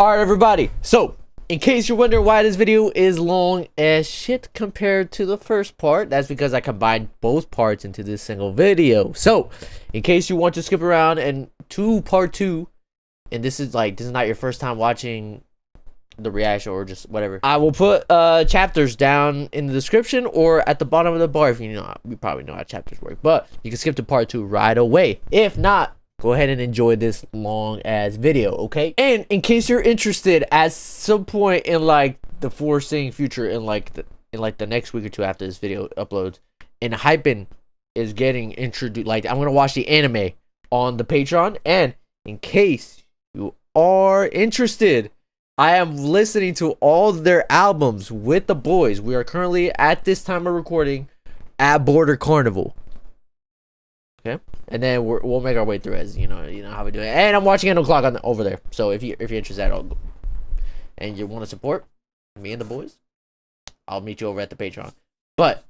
Alright everybody, so in case you're wondering why this video is long as shit compared to the first part, that's because I combined both parts into this single video. So in case you want to skip around and to part 2, and this is not your first time watching the reaction or just whatever, I will put chapters down in the description or at the bottom of the bar. If you probably know how chapters work, but you can skip to part 2 right away. If not, go ahead and enjoy this long ass video, okay? And in case you're interested, at some point in the foreseeing future, in the next week or two after this video uploads, ENHYPEN is getting introduced. I'm gonna watch the anime on the Patreon, and in case you are interested, I am listening to all their albums with the boys. We are currently, at this time of recording, at Border Carnival. Okay, and then we'll make our way through as you know how we do it. And I'm watching End O'Clock over there. So if you're interested at all, and you want to support me and the boys, I'll meet you over at the Patreon. But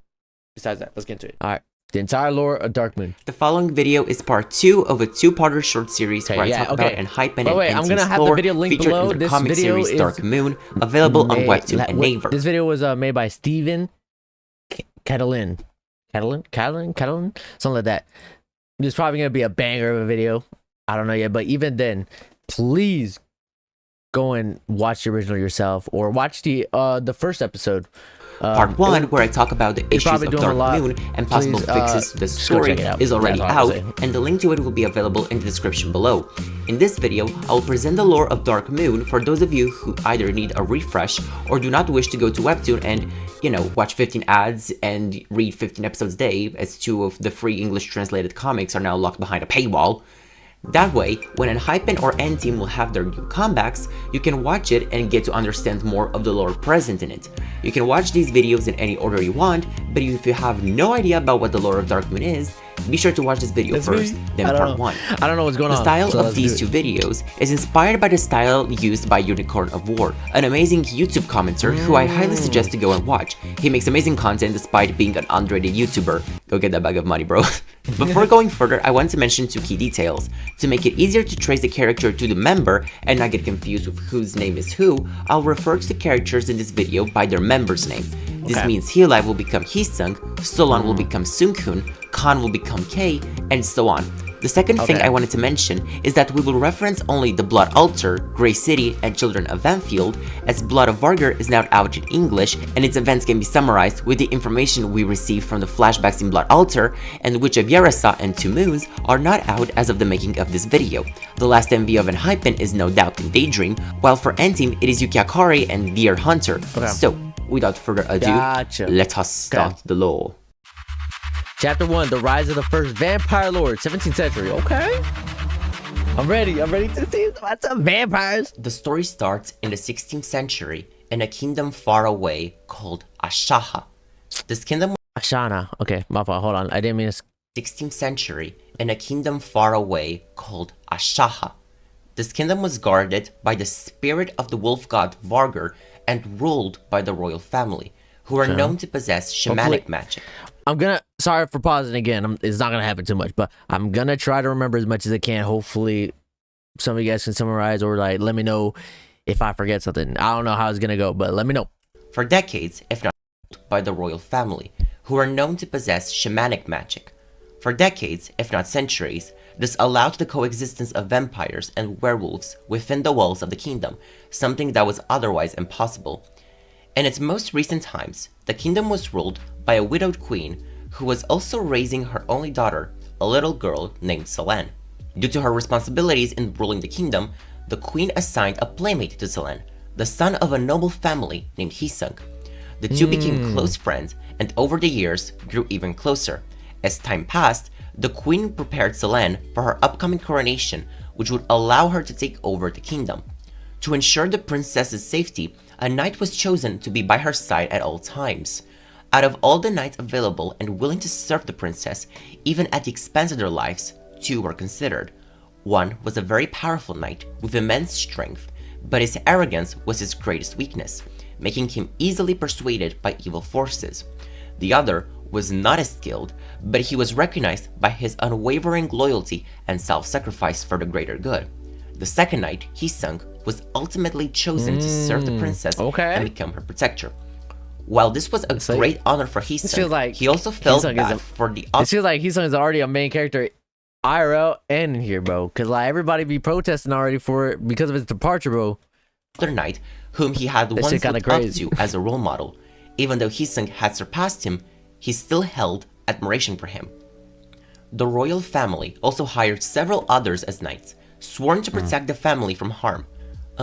besides that, let's get into it. All right, the entire lore of Dark Moon. The following video is part 2 of a 2-parter short series where I talk about ENHYPEN and I'm gonna have the video link below. In the this comic video series is Dark Moon, available on Webtoon and Naver. This video was made by Steven Catalin, something like that. It's probably gonna be a banger of a video. I don't know yet, but even then, please go and watch the original yourself, or watch the first episode. Part 1, where I talk about the issues of Dark Moon and possible fixes to the story, is already out, and the link to it will be available in the description below. In this video, I will present the lore of Dark Moon for those of you who either need a refresh or do not wish to go to Webtoon and, watch 15 ads and read 15 episodes a day, as 2 of the free English translated comics are now locked behind a paywall. That way, when ENHYPEN or N-Team will have their new comebacks, you can watch it and get to understand more of the lore present in it. You can watch these videos in any order you want, but if you have no idea about what the lore of Dark Moon is, be sure to watch this video first, then part 1. I don't know what's going on. The style of these 2 videos is inspired by the style used by Unicorn of War, an amazing YouTube commenter who I highly suggest to go and watch. He makes amazing content despite being an underrated YouTuber. Go get that bag of money, bro. Before going further, I want to mention 2 key details. To make it easier to trace the character to the member and not get confused with whose name is who, I'll refer to the characters in this video by their member's name. This means Heelai will become Heesung, Solon will become Sunghoon, Khan will become K, and so on. The second thing I wanted to mention is that we will reference only the Blood Altar, Grey City, and Children of Vanfield, as Blood of Vargar is now out in English, and its events can be summarized with the information we received from the flashbacks in Blood Altar, and which of Yarasa and 2 Moons are not out as of the making of this video. The last MV of ENHYPEN is no doubt in Daydream, while for N-Team it is Yuki Akari and Deer Hunter. So, without further ado, let us start the lore. Chapter 1, The Rise of the First Vampire Lord, 17th century. Okay. I'm ready to see what's up, vampires. The story starts in the 16th century in a kingdom far away called Ashaha. This kingdom... Ashana. Okay, my fault. Hold on. I didn't mean to... 16th century in a kingdom far away called Ashaha. This kingdom was guarded by the spirit of the wolf god Vargar and ruled by the royal family, who are known to possess shamanic magic. Sorry for pausing again. It's not gonna happen too much, but I'm gonna try to remember as much as I can. Hopefully, some of you guys can summarize or let me know if I forget something. I don't know how it's gonna go, but let me know. For decades, if not by the royal family, who are known to possess shamanic magic. For decades, if not centuries, this allowed the coexistence of vampires and werewolves within the walls of the kingdom, something that was otherwise impossible. In its most recent times, the kingdom was ruled by a widowed queen who was also raising her only daughter, a little girl named Selene. Due to her responsibilities in ruling the kingdom, the queen assigned a playmate to Selene, the son of a noble family named Heesung. The 2 became close friends and over the years grew even closer. As time passed, the queen prepared Selene for her upcoming coronation, which would allow her to take over the kingdom. To ensure the princess's safety, a knight was chosen to be by her side at all times. Out of all the knights available and willing to serve the princess, even at the expense of their lives, 2 were considered. One was a very powerful knight with immense strength, but his arrogance was his greatest weakness, making him easily persuaded by evil forces. The other was not as skilled, but he was recognized by his unwavering loyalty and self-sacrifice for the greater good. The second knight, Heesung, was ultimately chosen to serve the princess and become her protector. While this was a great honor for Heesung, he also felt bad for the It feels like Heesung is already a main character IRL and in here, bro. Because like everybody be protesting already for it because of his departure, bro. Other knight whom he had once looked up to as a role model. Even though Heesung had surpassed him, he still held admiration for him. The royal family also hired several others as knights, sworn to protect the family from harm.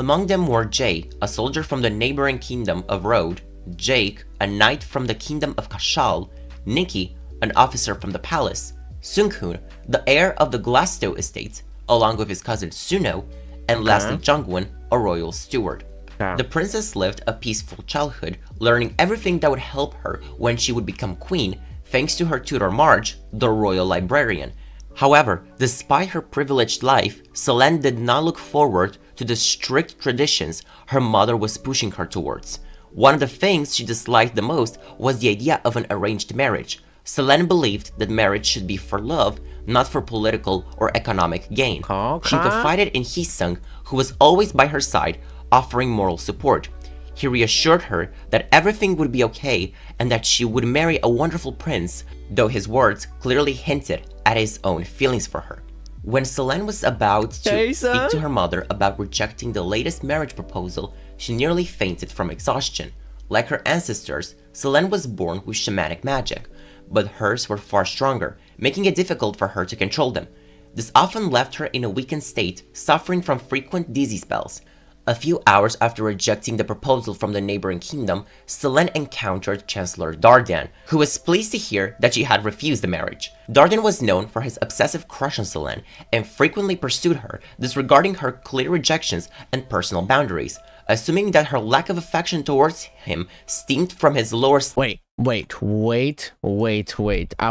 Among them were Jae, a soldier from the neighboring kingdom of Rode, Jake, a knight from the kingdom of Kashal, Nikki, an officer from the palace, Sunghoon, the heir of the Glasto estate, along with his cousin Suno, and lastly Jungwon, a royal steward. The princess lived a peaceful childhood, learning everything that would help her when she would become queen, thanks to her tutor Marge, the royal librarian. However, despite her privileged life, Selene did not look forward to the strict traditions her mother was pushing her towards. One of the things she disliked the most was the idea of an arranged marriage. Selene believed that marriage should be for love, not for political or economic gain. She confided in Heesung, who was always by her side, offering moral support. He reassured her that everything would be okay and that she would marry a wonderful prince, though his words clearly hinted at his own feelings for her. When Selene was about to speak to her mother about rejecting the latest marriage proposal, she nearly fainted from exhaustion. Like her ancestors, Selene was born with shamanic magic, but hers were far stronger, making it difficult for her to control them. This often left her in a weakened state, suffering from frequent dizzy spells. A few hours after rejecting the proposal from the neighboring kingdom, Selene encountered Chancellor Dardan, who was pleased to hear that she had refused the marriage. Dardan was known for his obsessive crush on Selene and frequently pursued her, disregarding her clear rejections and personal boundaries. Assuming that her lack of affection towards him stemmed from his lower... Wait. I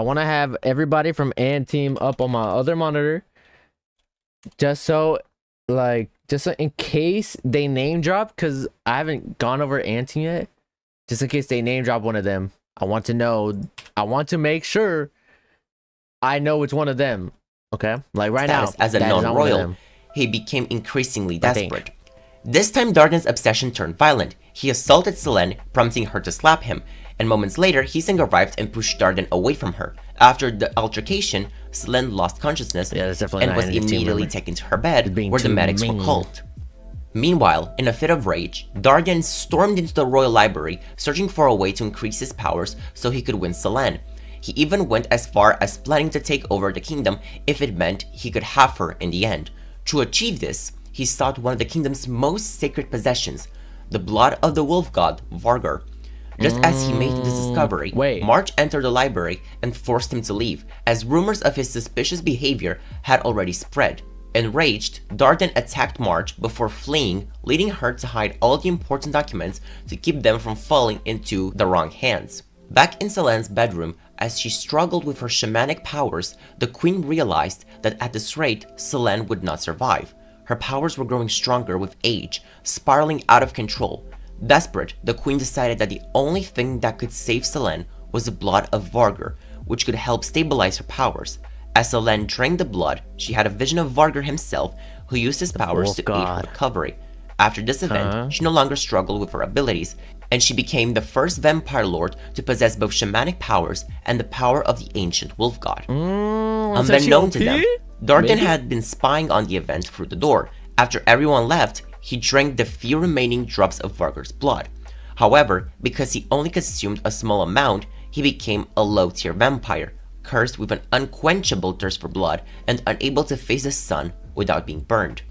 want to have everybody from Ant Team up on my other monitor. Just so in case they name drop, because I haven't gone over Ant Team yet. Just in case they name drop one of them. I want to know. I want to make sure I know which one of them. Okay? Like right now. As a non-royal, he became increasingly desperate. This time, Dardan's obsession turned violent. He assaulted Selene, prompting her to slap him, and moments later, Heesung arrived and pushed Dardan away from her. After the altercation, Selene lost consciousness and was immediately taken to her bed, where the medics were called. Meanwhile, in a fit of rage, Dardan stormed into the royal library, searching for a way to increase his powers so he could win Selene. He even went as far as planning to take over the kingdom if it meant he could have her in the end. To achieve this, he sought one of the kingdom's most sacred possessions, the blood of the wolf god, Vargar. Just as he made this discovery, March entered the library and forced him to leave, as rumors of his suspicious behavior had already spread. Enraged, Dardan attacked March before fleeing, leading her to hide all the important documents to keep them from falling into the wrong hands. Back in Selene's bedroom, as she struggled with her shamanic powers, the queen realized that at this rate, Selene would not survive. Her powers were growing stronger with age, spiraling out of control. Desperate, the queen decided that the only thing that could save Selene was the blood of Vargar, which could help stabilize her powers. As Selene drank the blood, she had a vision of Vargar himself, who used his powers to aid her recovery. After this event, she no longer struggled with her abilities, and she became the first vampire lord to possess both shamanic powers and the power of the ancient wolf god. Unbeknown to them, Dardan had been spying on the event through the door. After everyone left, he drank the few remaining drops of Vargar's blood. However, because he only consumed a small amount, he became a low-tier vampire, cursed with an unquenchable thirst for blood and unable to face the sun without being burned.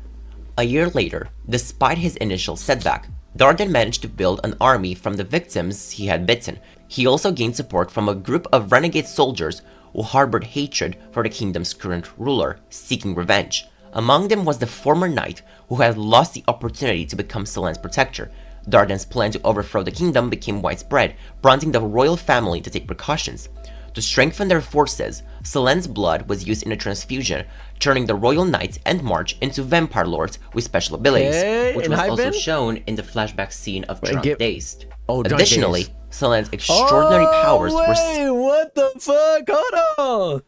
A year later, despite his initial setback, Dardan managed to build an army from the victims he had bitten. He also gained support from a group of renegade soldiers who harbored hatred for the kingdom's current ruler, seeking revenge. Among them was the former knight who had lost the opportunity to become Selene's protector. Dardan's plan to overthrow the kingdom became widespread, prompting the royal family to take precautions. To strengthen their forces, Selene's blood was used in a transfusion, turning the royal knights and March into vampire lords with special abilities, which was also shown in the flashback scene of Drunk Dazed. Additionally, Selene's extraordinary powers were... what the fuck? Hold on!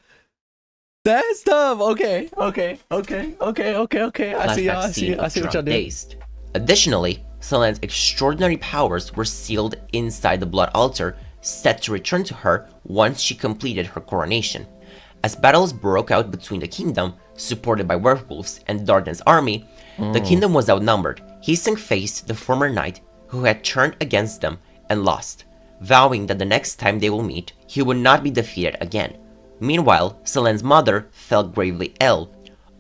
That's tough. Okay. I see what y'all do. Additionally, Selene's extraordinary powers were sealed inside the blood altar, set to return to her once she completed her coronation. As battles broke out between the kingdom, supported by werewolves, and Dardan's army, the kingdom was outnumbered. Hiseng faced the former knight who had turned against them and lost, vowing that the next time they will meet, he would not be defeated again. Meanwhile, Selene's mother fell gravely ill.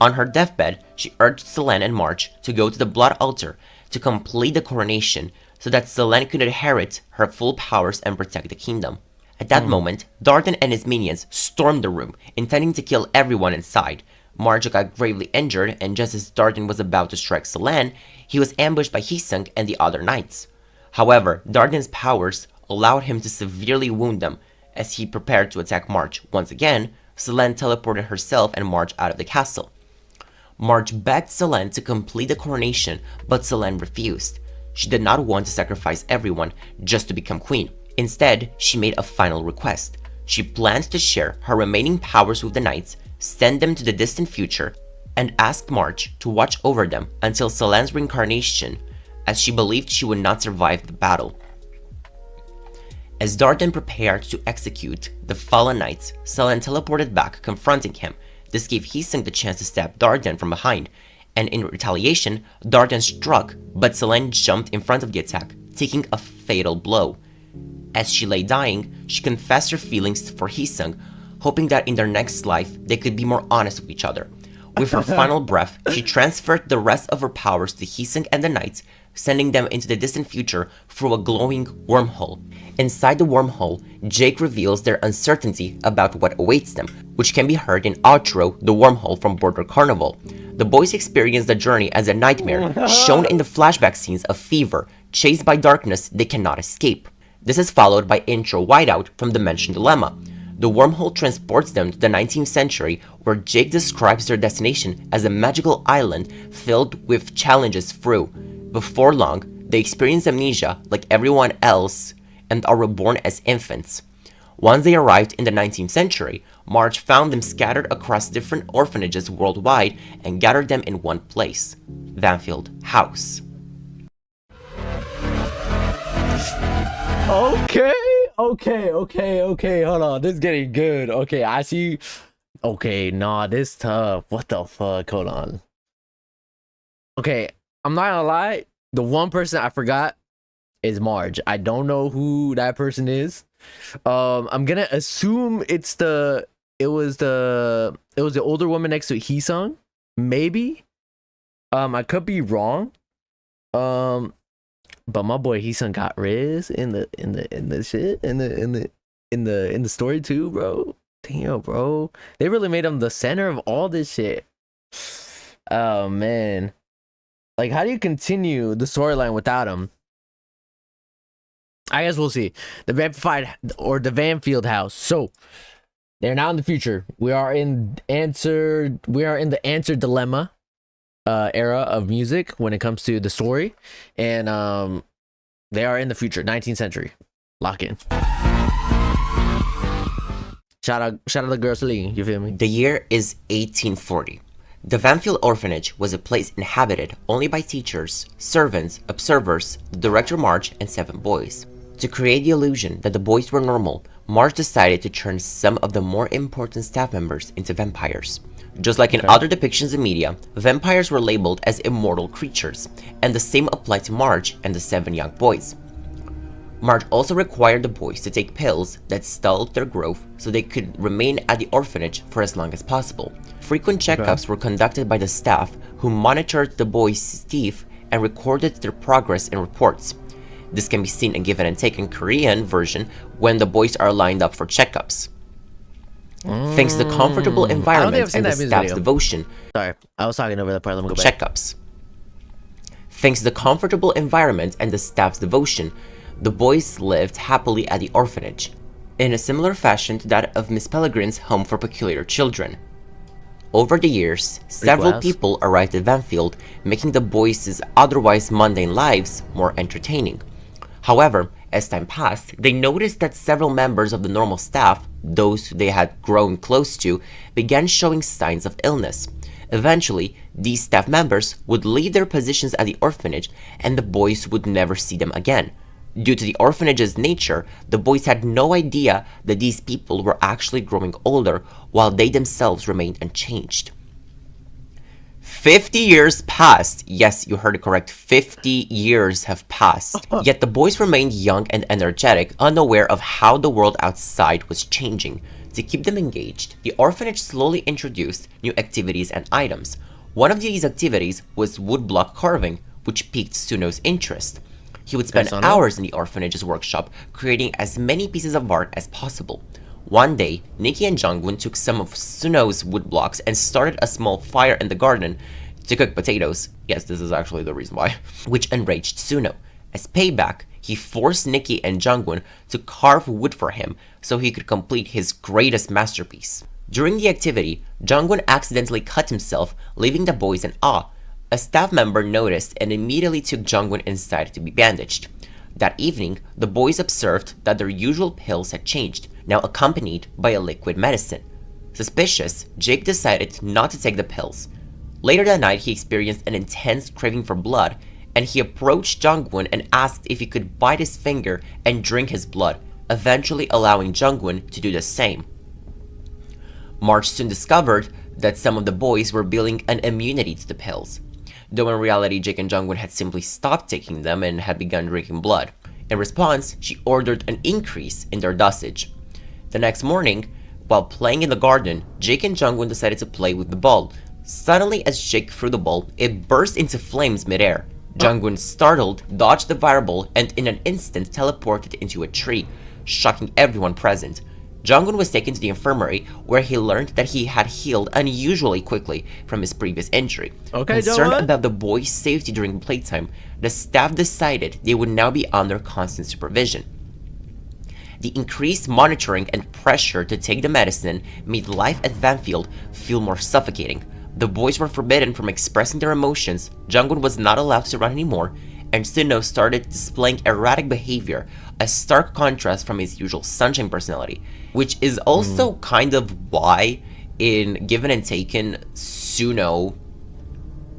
On her deathbed, she urged Selene and March to go to the blood altar to complete the coronation so that Selene could inherit her full powers and protect the kingdom. At that moment, Dardan and his minions stormed the room, intending to kill everyone inside. March got gravely injured, and just as Dardan was about to strike Selene, he was ambushed by Hiseng and the other knights. However, Dardan's powers allowed him to severely wound them. As he prepared to attack March once again, Selene teleported herself and March out of the castle. March begged Selene to complete the coronation, but Selene refused. She did not want to sacrifice everyone just to become queen. Instead, she made a final request. She planned to share her remaining powers with the knights, send them to the distant future, and asked March to watch over them until Selene's reincarnation, as she believed she would not survive the battle. As Dardan prepared to execute the fallen knights, Selene teleported back, confronting him. This gave Hiseng the chance to stab Dardan from behind, and in retaliation, Dardan struck, but Selene jumped in front of the attack, taking a fatal blow. As she lay dying, she confessed her feelings for Hiseng, hoping that in their next life, they could be more honest with each other. With her final breath, she transferred the rest of her powers to Hiseng and the knights, sending them into the distant future through a glowing wormhole. Inside the wormhole, Jake reveals their uncertainty about what awaits them, which can be heard in Outro, the wormhole from Border Carnival. The boys experience the journey as a nightmare, shown in the flashback scenes of fever, chased by darkness they cannot escape. This is followed by intro whiteout from Dimension Dilemma. The wormhole transports them to the 19th century, where Jake describes their destination as a magical island filled with challenges through. Before long, they experience amnesia like everyone else and are reborn as infants. Once they arrived in the 19th century, March found them scattered across different orphanages worldwide and gathered them in one place, Vanfield House. Okay, hold on. This is getting good. Okay, I see. Okay, nah, this tough. What the fuck? Hold on. Okay, I'm not gonna lie. The one person I forgot is Marge. I don't know who that person is. I'm gonna assume it was the older woman next to Hisung. Maybe. I could be wrong. But my boy Hisung got Riz in the shit in the story too, bro. Damn, bro. They really made him the center of all this shit. Oh man. Like, how do you continue the storyline without him? I guess we'll see. The Vanfield house. So they're now in the future. We are in the answer dilemma era of music when it comes to the story, and they are in the future, 19th century. Lock in. Shout out the girls league, you feel me? The year is 1840. The Vanfield orphanage was a place inhabited only by teachers, servants, observers, the director March, and 7 boys. To create the illusion that the boys were normal, March decided to turn some of the more important staff members into vampires. Just like in other depictions in media, vampires were labeled as immortal creatures, and the same applied to March and the 7 young boys. March also required the boys to take pills that stalled their growth so they could remain at the orphanage for as long as possible. Frequent checkups were conducted by the staff, who monitored the boys' teeth and recorded their progress in reports. This can be seen in Give and Take in Korean version when the boys are lined up for checkups. Thanks to the comfortable environment and the staff's devotion. Sorry, I was talking over that part. Let me go back. Checkups. Thanks to the comfortable environment and the staff's devotion, the boys lived happily at the orphanage, in a similar fashion to that of Miss Peregrine's Home for Peculiar Children. Over the years, several people arrived at Vanfield, making the boys' otherwise mundane lives more entertaining. However, as time passed, they noticed that several members of the normal staff, those they had grown close to, began showing signs of illness. Eventually, these staff members would leave their positions at the orphanage and the boys would never see them again. Due to the orphanage's nature, the boys had no idea that these people were actually growing older while they themselves remained unchanged. 50 years passed. Yes, you heard it correct. 50 years have passed. Yet the boys remained young and energetic, unaware of how the world outside was changing. To keep them engaged, the orphanage slowly introduced new activities and items. One of these activities was woodblock carving, which piqued Suno's interest. He would spend hours in the orphanage's workshop creating as many pieces of art as possible. One day, Nikki and Jungwon took some of Suno's woodblocks and started a small fire in the garden to cook potatoes. Yes, this is actually the reason why. Which enraged Suno. As payback, he forced Nikki and Jungwon to carve wood for him so he could complete his greatest masterpiece. During the activity, Jungwon accidentally cut himself, leaving the boys in awe. A staff member noticed and immediately took Jungwon inside to be bandaged. That evening, the boys observed that their usual pills had changed, now accompanied by a liquid medicine. Suspicious, Jake decided not to take the pills. Later that night, he experienced an intense craving for blood, and he approached Jungwon and asked if he could bite his finger and drink his blood, eventually allowing Jungwon to do the same. March soon discovered that some of the boys were building an immunity to the pills, though in reality Jake and Jungwon had simply stopped taking them and had begun drinking blood. In response, she ordered an increase in their dosage. The next morning, while playing in the garden, Jake and Jungwon decided to play with the ball. Suddenly, as Jake threw the ball, it burst into flames midair. Jungwon, startled, dodged the fireball and in an instant teleported into a tree, shocking everyone present. Jungwon was taken to the infirmary, where he learned that he had healed unusually quickly from his previous injury. Concerned about the boys' safety during playtime, the staff decided they would now be under constant supervision. The increased monitoring and pressure to take the medicine made life at Vanfield feel more suffocating. The boys were forbidden from expressing their emotions, Jungwon was not allowed to run anymore, and Suno started displaying erratic behavior, a stark contrast from his usual sunshine personality, which is also kind of why in Given and Taken, Suno,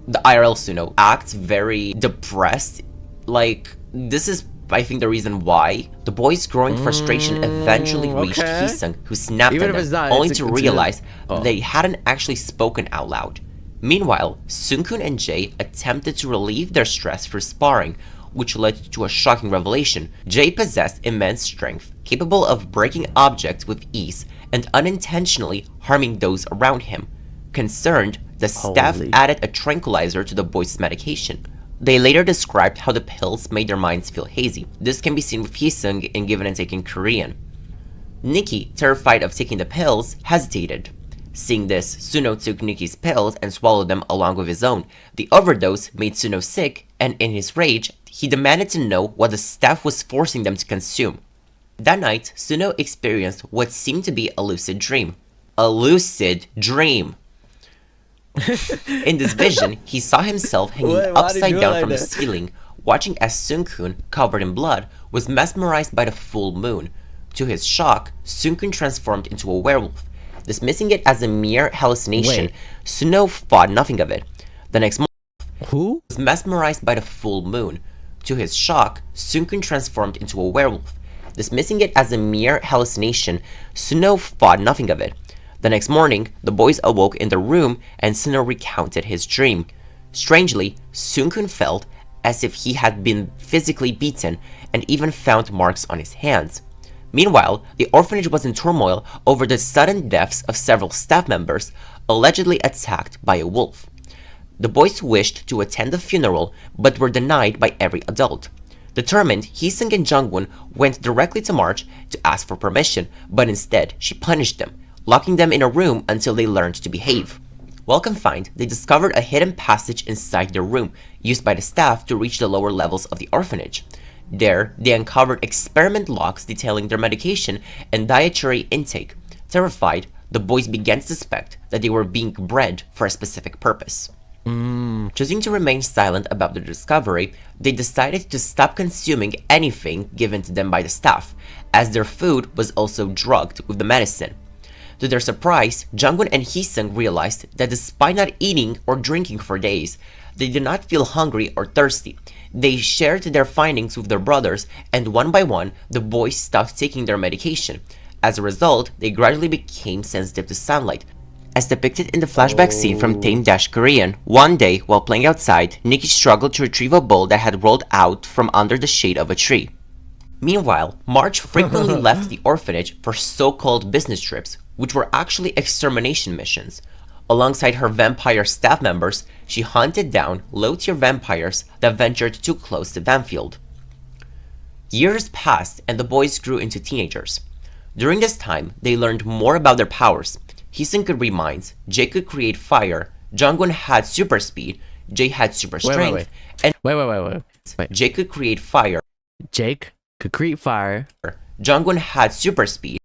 the IRL Suno, acts very depressed. Like, this is, I think, the reason why the boys' growing frustration eventually reached Heesung, who snapped at them, only to realize they hadn't actually spoken out loud. Meanwhile, Sungkun and Jae attempted to relieve their stress through sparring, which led to a shocking revelation. Jae possessed immense strength, capable of breaking objects with ease and unintentionally harming those around him. Concerned, the staff added a tranquilizer to the boys' medication. They later described how the pills made their minds feel hazy. This can be seen with Heesung in Given and Taken Korean. Nikki, terrified of taking the pills, hesitated. Seeing this, Suno took Nikki's pills and swallowed them along with his own. The overdose made Suno sick, and in his rage, he demanded to know what the staff was forcing them to consume. That night, Suno experienced what seemed to be a lucid dream. A lucid dream! In this vision, he saw himself hanging upside down from the ceiling, watching as Sungkun, covered in blood, was mesmerized by the full moon. To his shock, Sungkun transformed into a werewolf. Dismissing it as a mere hallucination, Suno thought nothing of it. The next morning, was mesmerized by the full moon. To his shock, Sungkun transformed into a werewolf. Dismissing it as a mere hallucination, Suno thought nothing of it. The next morning, the boys awoke in their room and Suno recounted his dream. Strangely, Sungkun felt as if he had been physically beaten and even found marks on his hands. Meanwhile, the orphanage was in turmoil over the sudden deaths of several staff members, allegedly attacked by a wolf. The boys wished to attend the funeral, but were denied by every adult. Determined, Heesung and Jungwon went directly to March to ask for permission, but instead, she punished them, locking them in a room until they learned to behave. While confined, they discovered a hidden passage inside their room, used by the staff to reach the lower levels of the orphanage. There, they uncovered experiment logs detailing their medication and dietary intake. Terrified, the boys began to suspect that they were being bred for a specific purpose. Choosing to remain silent about their discovery, they decided to stop consuming anything given to them by the staff, as their food was also drugged with the medicine. To their surprise, Jungwon and Heesung realized that despite not eating or drinking for days, they did not feel hungry or thirsty. They shared their findings with their brothers, and one by one, the boys stopped taking their medication. As a result, they gradually became sensitive to sunlight. As depicted in the flashback scene from Pendxng, one day, while playing outside, Nikki struggled to retrieve a bowl that had rolled out from under the shade of a tree. Meanwhile, March frequently left the orphanage for so-called business trips, which were actually extermination missions. Alongside her vampire staff members, she hunted down low-tier vampires that ventured too close to Vanfield. Years passed and the boys grew into teenagers. During this time, they learned more about their powers. Heesung could read minds, Jay could create fire, Jungwon had super speed, Jay had super strength, and Jay could create fire. Jake could create fire. Jungwon had super speed.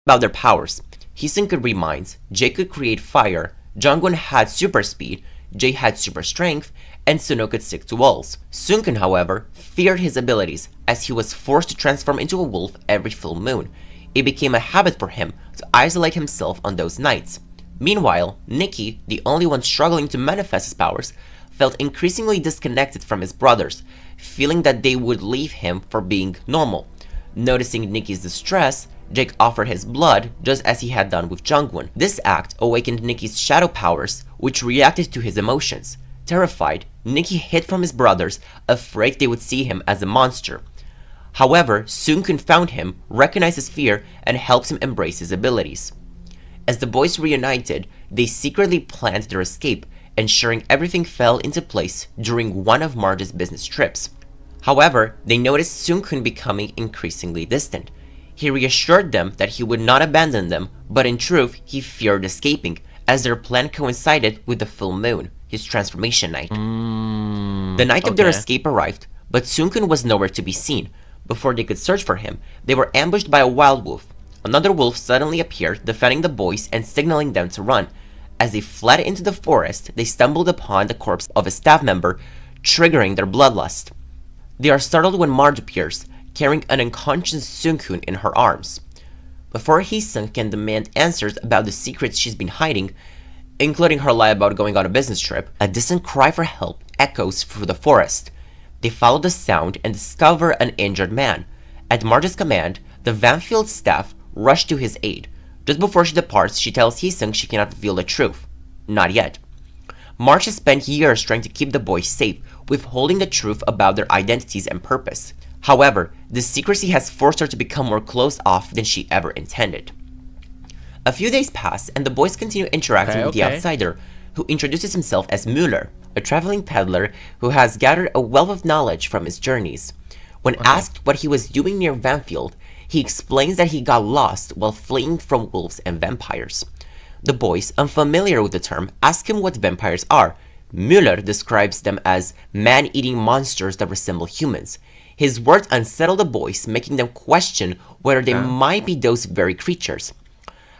About their powers, Heesung could read minds, Jay could create fire, Jungwon had super speed, Jay had super strength, and Suno could stick to walls. Seungkun, however, feared his abilities as he was forced to transform into a wolf every full moon. It became a habit for him to isolate himself on those nights. Meanwhile, Nikki, the only one struggling to manifest his powers, felt increasingly disconnected from his brothers, feeling that they would leave him for being normal. Noticing Nikki's distress, Jake offered his blood just as he had done with Jungwon. This act awakened Nikki's shadow powers, which reacted to his emotions. Terrified, Nikki hid from his brothers, afraid they would see him as a monster. However, Seungkun found him, recognized his fear, and helped him embrace his abilities. As the boys reunited, they secretly planned their escape, ensuring everything fell into place during one of Marge's business trips. However, they noticed Seungkun becoming increasingly distant. He reassured them that he would not abandon them, but in truth, he feared escaping, as their plan coincided with the full moon, his transformation night. The night of their escape arrived, but Seungkun was nowhere to be seen. Before they could search for him, they were ambushed by a wild wolf. Another wolf suddenly appeared, defending the boys and signaling them to run. As they fled into the forest, they stumbled upon the corpse of a staff member, triggering their bloodlust. They are startled when Marge appears, carrying an unconscious Seungkun in her arms. Before Heesung can demand answers about the secrets she's been hiding, including her lie about going on a business trip, a distant cry for help echoes through the forest. They follow the sound and discover an injured man. At Marge's command, the Vanfield staff rush to his aid. Just before she departs, she tells Heesung she cannot reveal the truth. Not yet. Marge has spent years trying to keep the boys safe, withholding the truth about their identities and purpose. However, this secrecy has forced her to become more closed off than she ever intended. A few days pass, and the boys continue interacting with the outsider, who introduces himself as Müller, a traveling peddler who has gathered a wealth of knowledge from his journeys. When asked what he was doing near Vanfield, he explains that he got lost while fleeing from wolves and vampires. The boys, unfamiliar with the term, ask him what vampires are. Müller describes them as man-eating monsters that resemble humans. His words unsettle the boys, making them question whether they might be those very creatures.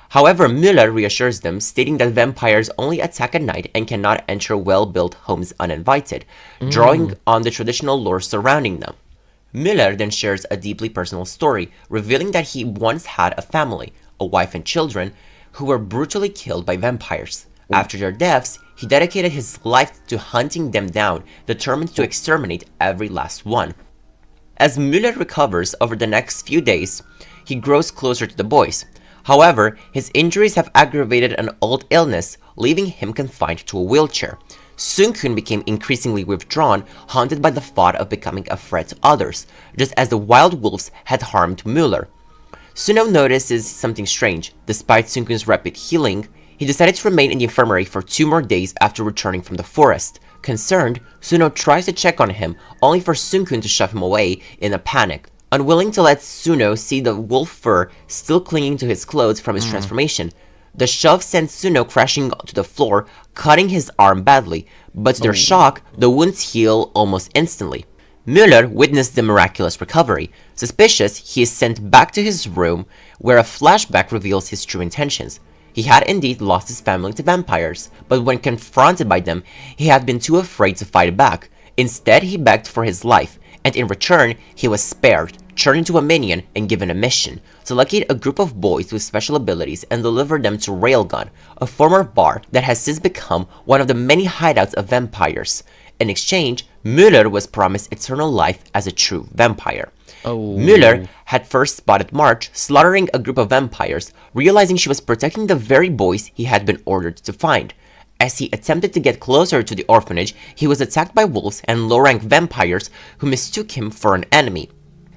However, Müller reassures them, stating that vampires only attack at night and cannot enter well-built homes uninvited, drawing on the traditional lore surrounding them. Müller then shares a deeply personal story, revealing that he once had a family, a wife and children, who were brutally killed by vampires. After their deaths, he dedicated his life to hunting them down, determined to exterminate every last one. As Müller recovers over the next few days, he grows closer to the boys. However, his injuries have aggravated an old illness, leaving him confined to a wheelchair. Seungkun became increasingly withdrawn, haunted by the thought of becoming a threat to others, just as the wild wolves had harmed Müller. Suno notices something strange. Despite Seungkun's rapid healing, he decided to remain in the infirmary for 2 more days after returning from the forest. Concerned, Suno tries to check on him, only for Seungkun to shove him away in a panic. Unwilling to let Suno see the wolf fur still clinging to his clothes from his transformation, the shove sends Suno crashing to the floor, cutting his arm badly, but to their shock, the wounds heal almost instantly. Müller witnessed the miraculous recovery. Suspicious, he is sent back to his room, where a flashback reveals his true intentions. He had indeed lost his family to vampires, but when confronted by them, he had been too afraid to fight back. Instead, he begged for his life, and in return, he was spared, turned into a minion and given a mission to locate a group of boys with special abilities and deliver them to Railgun, a former bar that has since become one of the many hideouts of vampires. In exchange, Müller was promised eternal life as a true vampire. Müller had first spotted Marge slaughtering a group of vampires, realizing she was protecting the very boys he had been ordered to find. As he attempted to get closer to the orphanage, he was attacked by wolves and low-rank vampires who mistook him for an enemy.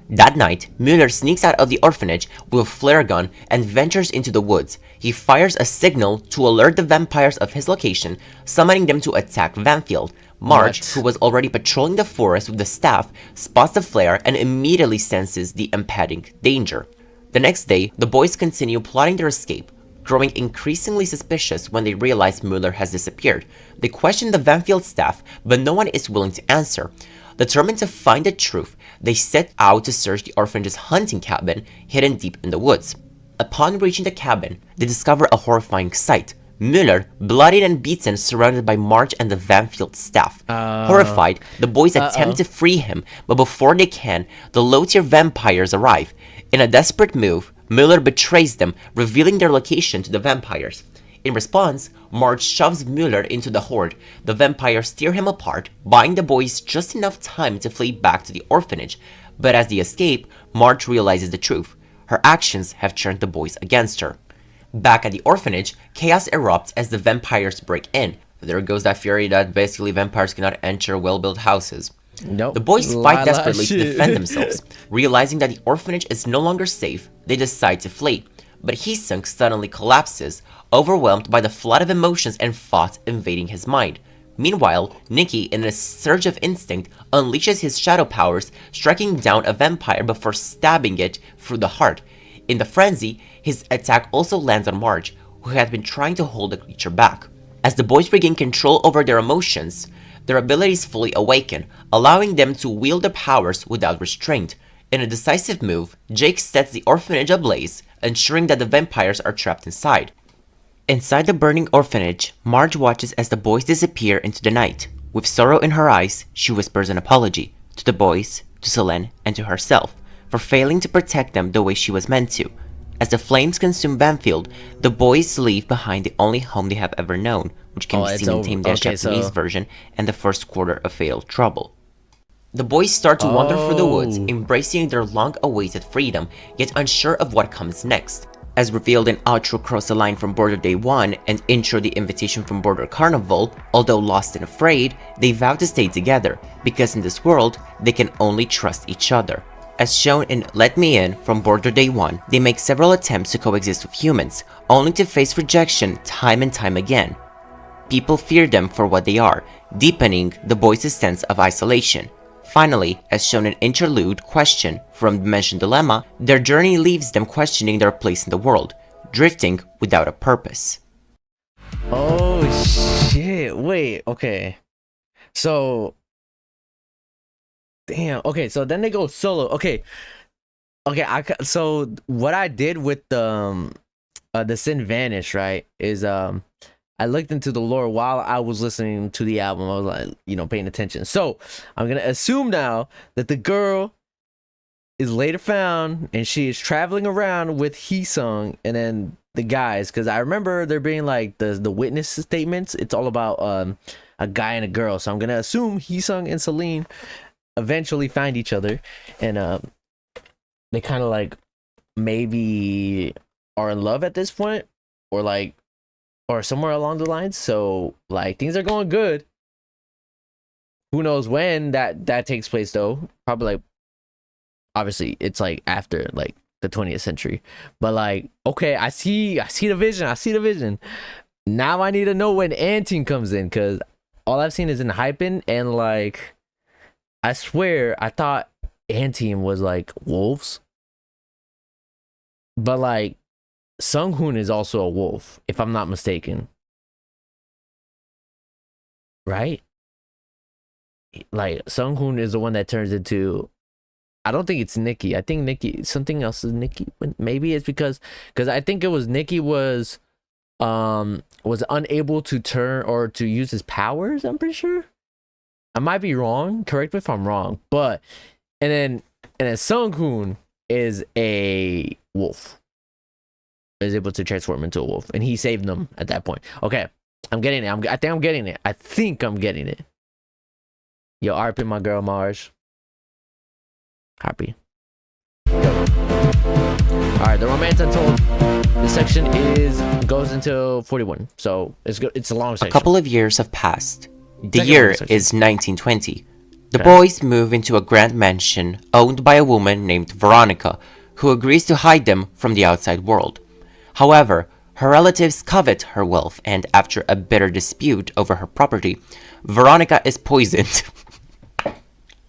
That night, Müller sneaks out of the orphanage with a flare gun and ventures into the woods. He fires a signal to alert the vampires of his location, summoning them to attack Vanfield. Marge, who was already patrolling the forest with the staff, spots the flare and immediately senses the impending danger. The next day, the boys continue plotting their escape, growing increasingly suspicious when they realize Müller has disappeared. They question the Vanfield staff, but no one is willing to answer. Determined to find the truth, they set out to search the orphanage's hunting cabin, hidden deep in the woods. Upon reaching the cabin, they discover a horrifying sight. Müller, bloodied and beaten, surrounded by Marge and the Vanfield staff. Horrified, the boys attempt to free him, but before they can, the low-tier vampires arrive. In a desperate move, Müller betrays them, revealing their location to the vampires. In response, Marge shoves Müller into the horde. The vampires tear him apart, buying the boys just enough time to flee back to the orphanage. But as they escape, Marge realizes the truth. Her actions have turned the boys against her. Back at the orphanage, chaos erupts as the vampires break in. There goes that theory that basically vampires cannot enter well-built houses. Nope. The boys fight desperately to defend themselves. Realizing that the orphanage is no longer safe, they decide to flee. But Hee-sung suddenly collapses, overwhelmed by the flood of emotions and thoughts invading his mind. Meanwhile, Nikki, in a surge of instinct, unleashes his shadow powers, striking down a vampire before stabbing it through the heart. In the frenzy, his attack also lands on Marge, who had been trying to hold the creature back. As the boys regain control over their emotions, their abilities fully awaken, allowing them to wield their powers without restraint. In a decisive move, Jake sets the orphanage ablaze, ensuring that the vampires are trapped inside. Inside the burning orphanage, Marge watches as the boys disappear into the night. With sorrow in her eyes, she whispers an apology to the boys, to Selene, and to herself for failing to protect them the way she was meant to. As the flames consume Banfield, the boys leave behind the only home they have ever known, which can be seen in Tame Dash Japanese version and the first quarter of Fatal Trouble. The boys start to wander through the woods, embracing their long-awaited freedom, yet unsure of what comes next. As revealed in Outro Cross the Line from Border Day 1 and Intro the Invitation from Border Carnival, although lost and afraid, they vow to stay together, because in this world, they can only trust each other. As shown in Let Me In from Border Day 1, they make several attempts to coexist with humans, only to face rejection time and time again. People fear them for what they are, deepening the boys' sense of isolation. Finally, as shown in Interlude Question from Dimension Dilemma, their journey leaves them questioning their place in the world, drifting without a purpose. Oh shit, wait, okay. So... Damn, okay, so then they go solo. Okay, so what I did with the Sin Vanish, right, is I looked into the lore while I was listening to the album. I was like, you know, paying attention. So I'm gonna assume now that the girl is later found and she is traveling around with Hee-sung and then the guys, because I remember there being like the witness statements. It's all about a guy and a girl. So I'm gonna assume Hee-sung and Selene eventually find each other, and they kind of like maybe are in love at this point, or like, or somewhere along the lines. So like things are going good. Who knows when that takes place though? Probably like, obviously it's like after like the 20th century. But like, okay, I see the vision. Now I need to know when Anting comes in, because all I've seen is ENHYPEN, and like I swear I thought Anteam was like wolves. But like Sung-hoon is also a wolf, if I'm not mistaken. Right? Like Sung-hoon is the one that turns into, I don't think it's Nikki. I think Nikki, something else is Nikki. Maybe it's because I think it was Nikki was unable to turn or to use his powers, I'm pretty sure. I might be wrong. Correct me if I'm wrong. But, and then And then Sung-hoon is a wolf. Is able to transform into a wolf. And he saved them at that point. Okay. I'm getting it. I think I'm getting it. I think I'm getting it. Yo, RP my girl Mars. Happy. Alright, the romance untold. This section goes until 41. So it's a long section. A couple of years have passed. The Second year section. is 1920. The boys move into a grand mansion owned by a woman named Veronica, who agrees to hide them from the outside world. However, her relatives covet her wealth, and after a bitter dispute over her property, Veronica is poisoned.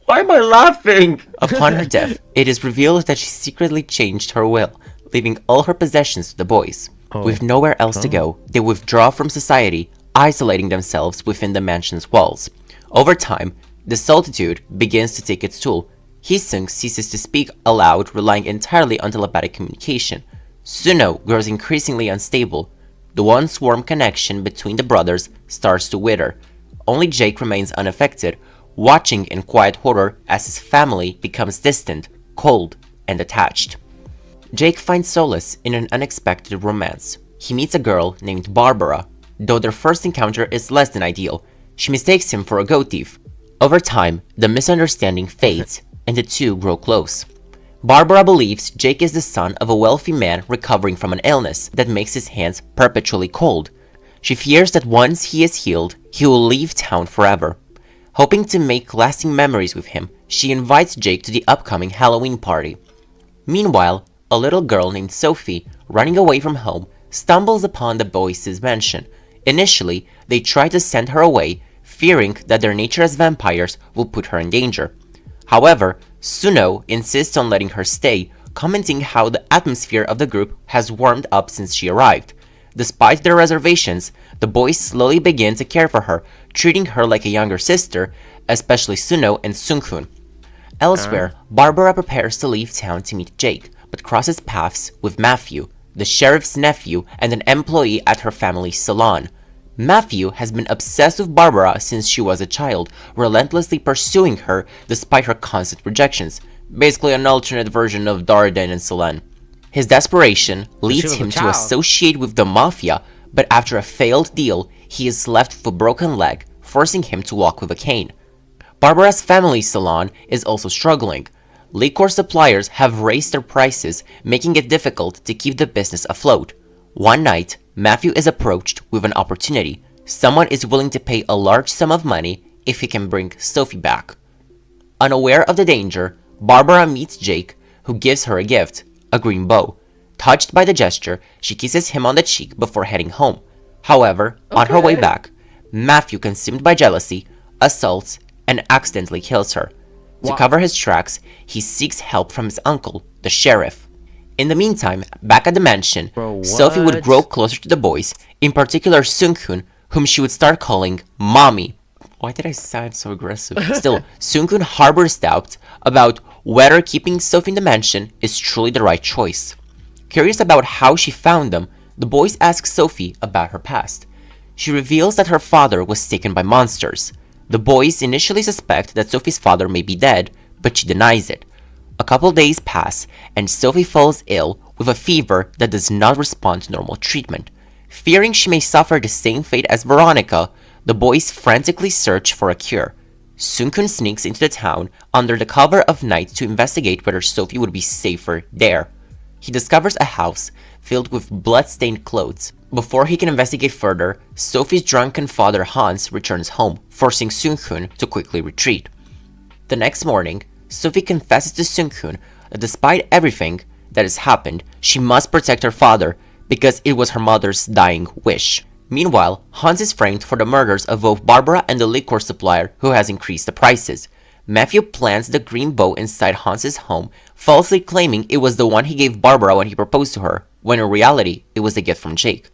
Why am I laughing? Upon her death, it is revealed that she secretly changed her will, leaving all her possessions to the boys. With nowhere else to go, they withdraw from society, isolating themselves within the mansion's walls. Over time, the solitude begins to take its toll. Hee-sung ceases to speak aloud, relying entirely on telepathic communication. Suno grows increasingly unstable. The once warm connection between the brothers starts to wither. Only Jake remains unaffected, watching in quiet horror as his family becomes distant, cold, and attached. Jake finds solace in an unexpected romance. He meets a girl named Barbara. Though their first encounter is less than ideal, she mistakes him for a goat thief. Over time, the misunderstanding fades, and the two grow close. Barbara believes Jake is the son of a wealthy man recovering from an illness that makes his hands perpetually cold. She fears that once he is healed, he will leave town forever. Hoping to make lasting memories with him, she invites Jake to the upcoming Halloween party. Meanwhile, a little girl named Sophie, running away from home, stumbles upon the boys' mansion. Initially, they try to send her away, fearing that their nature as vampires will put her in danger. However, Suno insists on letting her stay, commenting how the atmosphere of the group has warmed up since she arrived. Despite their reservations, the boys slowly begin to care for her, treating her like a younger sister, especially Suno and Sung-hoon. Elsewhere, Barbara prepares to leave town to meet Jake, but crosses paths with Matthew, the sheriff's nephew and an employee at her family's salon. Matthew has been obsessed with Barbara since she was a child, relentlessly pursuing her despite her constant rejections. Basically an alternate version of Darden and Solen. His desperation leads him to associate with the mafia, but after a failed deal, he is left with a broken leg, forcing him to walk with a cane. Barbara's family salon is also struggling. Liquor suppliers have raised their prices, making it difficult to keep the business afloat. One night, Matthew is approached with an opportunity. Someone is willing to pay a large sum of money if he can bring Sophie back. Unaware of the danger, Barbara meets Jake, who gives her a gift, a green bow. Touched by the gesture, she kisses him on the cheek before heading home. However, on her way back, Matthew, consumed by jealousy, assaults and accidentally kills her. To cover his tracks, he seeks help from his uncle, the sheriff. In the meantime, back at the mansion, Sophie would grow closer to the boys, in particular Sung-hoon, whom she would start calling Mommy. Why did I sound so aggressive? Still, Sung-hoon harbors doubt about whether keeping Sophie in the mansion is truly the right choice. Curious about how she found them, the boys ask Sophie about her past. She reveals that her father was taken by monsters. The boys initially suspect that Sophie's father may be dead, but she denies it. A couple days pass, and Sophie falls ill with a fever that does not respond to normal treatment. Fearing she may suffer the same fate as Veronica, the boys frantically search for a cure. Sung-hoon sneaks into the town under the cover of night to investigate whether Sophie would be safer there. He discovers a house filled with blood-stained clothes. Before he can investigate further, Sophie's drunken father Hans returns home, forcing Sung-hoon to quickly retreat. The next morning, Sophie confesses to Sung-hoon that despite everything that has happened, she must protect her father because it was her mother's dying wish. Meanwhile, Hans is framed for the murders of both Barbara and the liquor supplier who has increased the prices. Matthew plants the green bow inside Hans's home, falsely claiming it was the one he gave Barbara when he proposed to her, when in reality, it was a gift from Jake.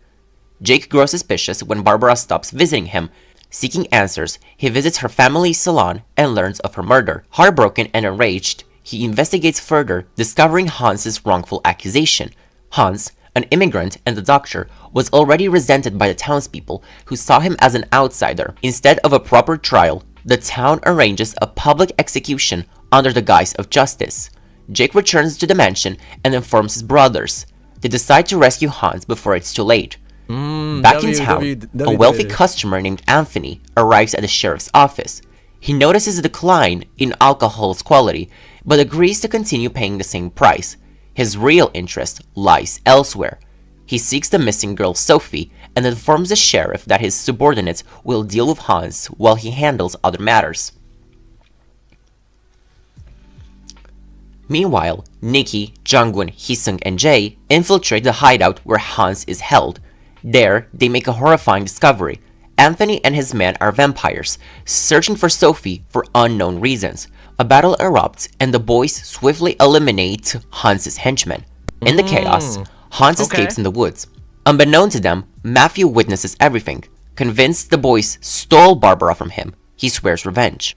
Jake grows suspicious when Barbara stops visiting him. Seeking answers, he visits her family's salon and learns of her murder. Heartbroken and enraged, he investigates further, discovering Hans's wrongful accusation. Hans, an immigrant and a doctor, was already resented by the townspeople who saw him as an outsider. Instead of a proper trial, the town arranges a public execution under the guise of justice. Jake returns to the mansion and informs his brothers. They decide to rescue Hans before it's too late. Back in town, a wealthy customer named Anthony arrives at the sheriff's office. He notices a decline in alcohol's quality, but agrees to continue paying the same price. His real interest lies elsewhere. He seeks the missing girl Sophie and informs the sheriff that his subordinates will deal with Hans while he handles other matters. Meanwhile, Nikki, Jungwon, Heesung, and Jae infiltrate the hideout where Hans is held. There, they make a horrifying discovery. Anthony and his men are vampires, searching for Sophie for unknown reasons. A battle erupts, and the boys swiftly eliminate Hans's henchmen. In the chaos, Hans escapes in the woods. Unbeknown to them, Matthew witnesses everything. Convinced the boys stole Barbara from him, he swears revenge.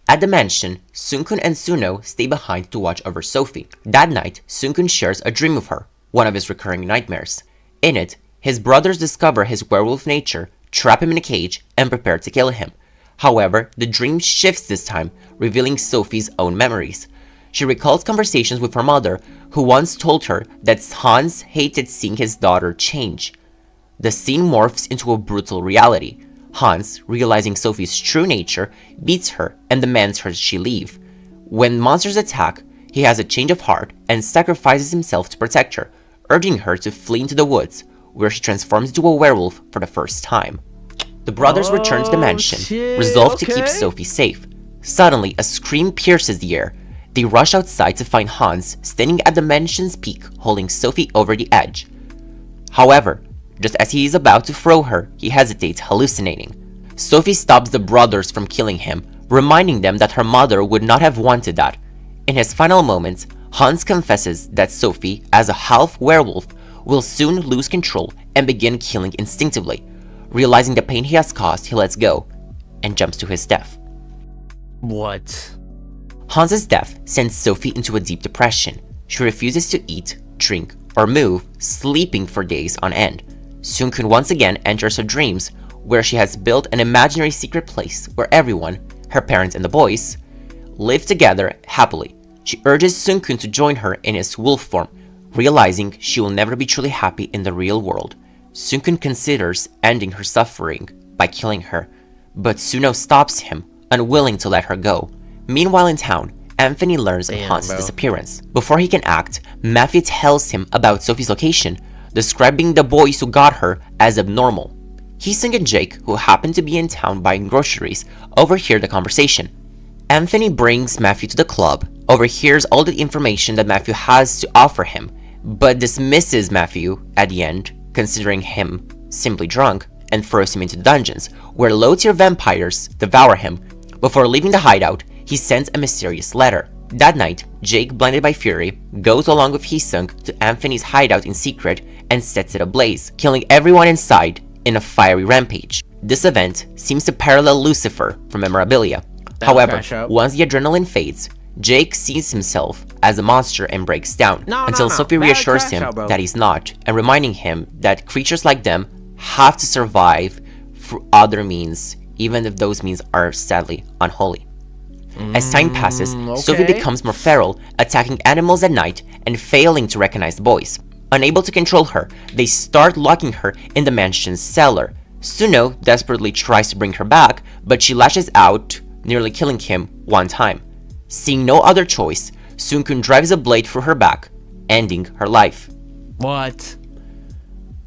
At the mansion, Sungkun and Suno stay behind to watch over Sophie. That night, Sungkun shares a dream with her, one of his recurring nightmares. In it, his brothers discover his werewolf nature, trap him in a cage, and prepare to kill him. However, the dream shifts this time, revealing Sophie's own memories. She recalls conversations with her mother, who once told her that Hans hated seeing his daughter change. The scene morphs into a brutal reality. Hans, realizing Sophie's true nature, beats her and demands her she leave. When monsters attack, he has a change of heart and sacrifices himself to protect her, urging her to flee into the woods, where she transforms into a werewolf for the first time. The brothers return to the mansion, resolved to keep Sophie safe. Suddenly, a scream pierces the air. They rush outside to find Hans standing at the mansion's peak, holding Sophie over the edge. However, just as he is about to throw her, he hesitates, hallucinating. Sophie stops the brothers from killing him, reminding them that her mother would not have wanted that. In his final moments, Hans confesses that Sophie, as a half-werewolf, will soon lose control and begin killing instinctively. Realizing the pain he has caused, he lets go and jumps to his death. What? Hans's death sends Sophie into a deep depression. She refuses to eat, drink, or move, sleeping for days on end. Sungkun once again enters her dreams, where she has built an imaginary secret place where everyone, her parents and the boys, live together happily. She urges Sungkun to join her in his wolf form, realizing she will never be truly happy in the real world. Sungkun considers ending her suffering by killing her, but Suno stops him, unwilling to let her go. Meanwhile in town, Anthony learns of Hans' disappearance. Before he can act, Matthew tells him about Sophie's location, describing the boys who got her as abnormal. Heesung and Jake, who happen to be in town buying groceries, overhear the conversation. Anthony brings Matthew to the club, overhears all the information that Matthew has to offer him, but dismisses Matthew at the end, considering him simply drunk, and throws him into the dungeons, where low-tier vampires devour him. Before leaving the hideout, he sends a mysterious letter. That night, Jake, blinded by fury, goes along with Heesung to Anthony's hideout in secret and sets it ablaze, killing everyone inside in a fiery rampage. This event seems to parallel Lucifer from Memorabilia. However, once the adrenaline fades, Jake sees himself as a monster and breaks down, until Sophie reassures him that he's not, and reminding him that creatures like them have to survive through other means, even if those means are sadly unholy. As time passes, Sophie becomes more feral, attacking animals at night and failing to recognize the boys. Unable to control her, they start locking her in the mansion's cellar. Suno desperately tries to bring her back, but she lashes out, nearly killing him one time. Seeing no other choice, Sungkun drives a blade through her back, ending her life. What?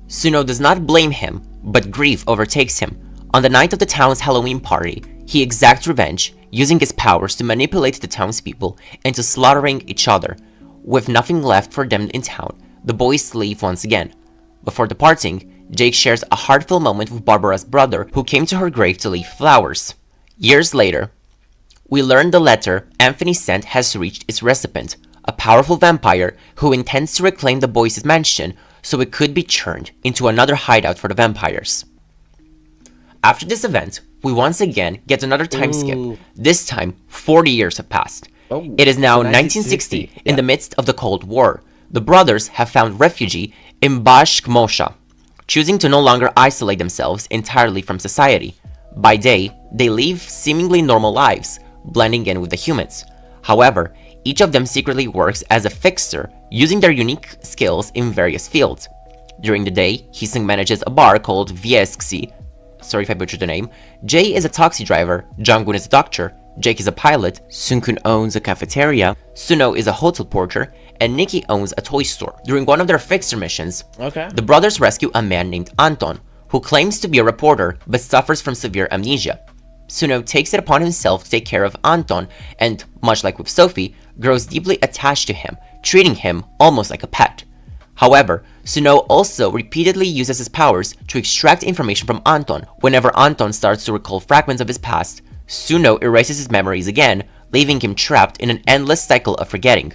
Suno does not blame him, but grief overtakes him. On the night of the town's Halloween party, he exacts revenge, using his powers to manipulate the townspeople into slaughtering each other. With nothing left for them in town, the boys leave once again. Before departing, Jake shares a heartfelt moment with Barbara's brother, who came to her grave to leave flowers. Years later, we learn the letter Anthony sent has reached its recipient, a powerful vampire who intends to reclaim the boys' mansion so it could be turned into another hideout for the vampires. After this event, we once again get another time skip. This time, 40 years have passed. It is now 1960, in the midst of the Cold War. The brothers have found refuge in Bashkmosha, choosing to no longer isolate themselves entirely from society. By day, they live seemingly normal lives, blending in with the humans. However, each of them secretly works as a fixer, using their unique skills in various fields. During the day, Heesung manages a bar called Viesxi. Sorry if I butchered the name. Jae is a taxi driver, Jungwon is a doctor, Jake is a pilot, Sunkun owns a cafeteria, Suno is a hotel porter, and Nikki owns a toy store. During one of their fixer missions, the brothers rescue a man named Anton, who claims to be a reporter but suffers from severe amnesia. Suno takes it upon himself to take care of Anton and, much like with Sophie, grows deeply attached to him, treating him almost like a pet. However, Suno also repeatedly uses his powers to extract information from Anton. Whenever Anton starts to recall fragments of his past, Suno erases his memories again, leaving him trapped in an endless cycle of forgetting.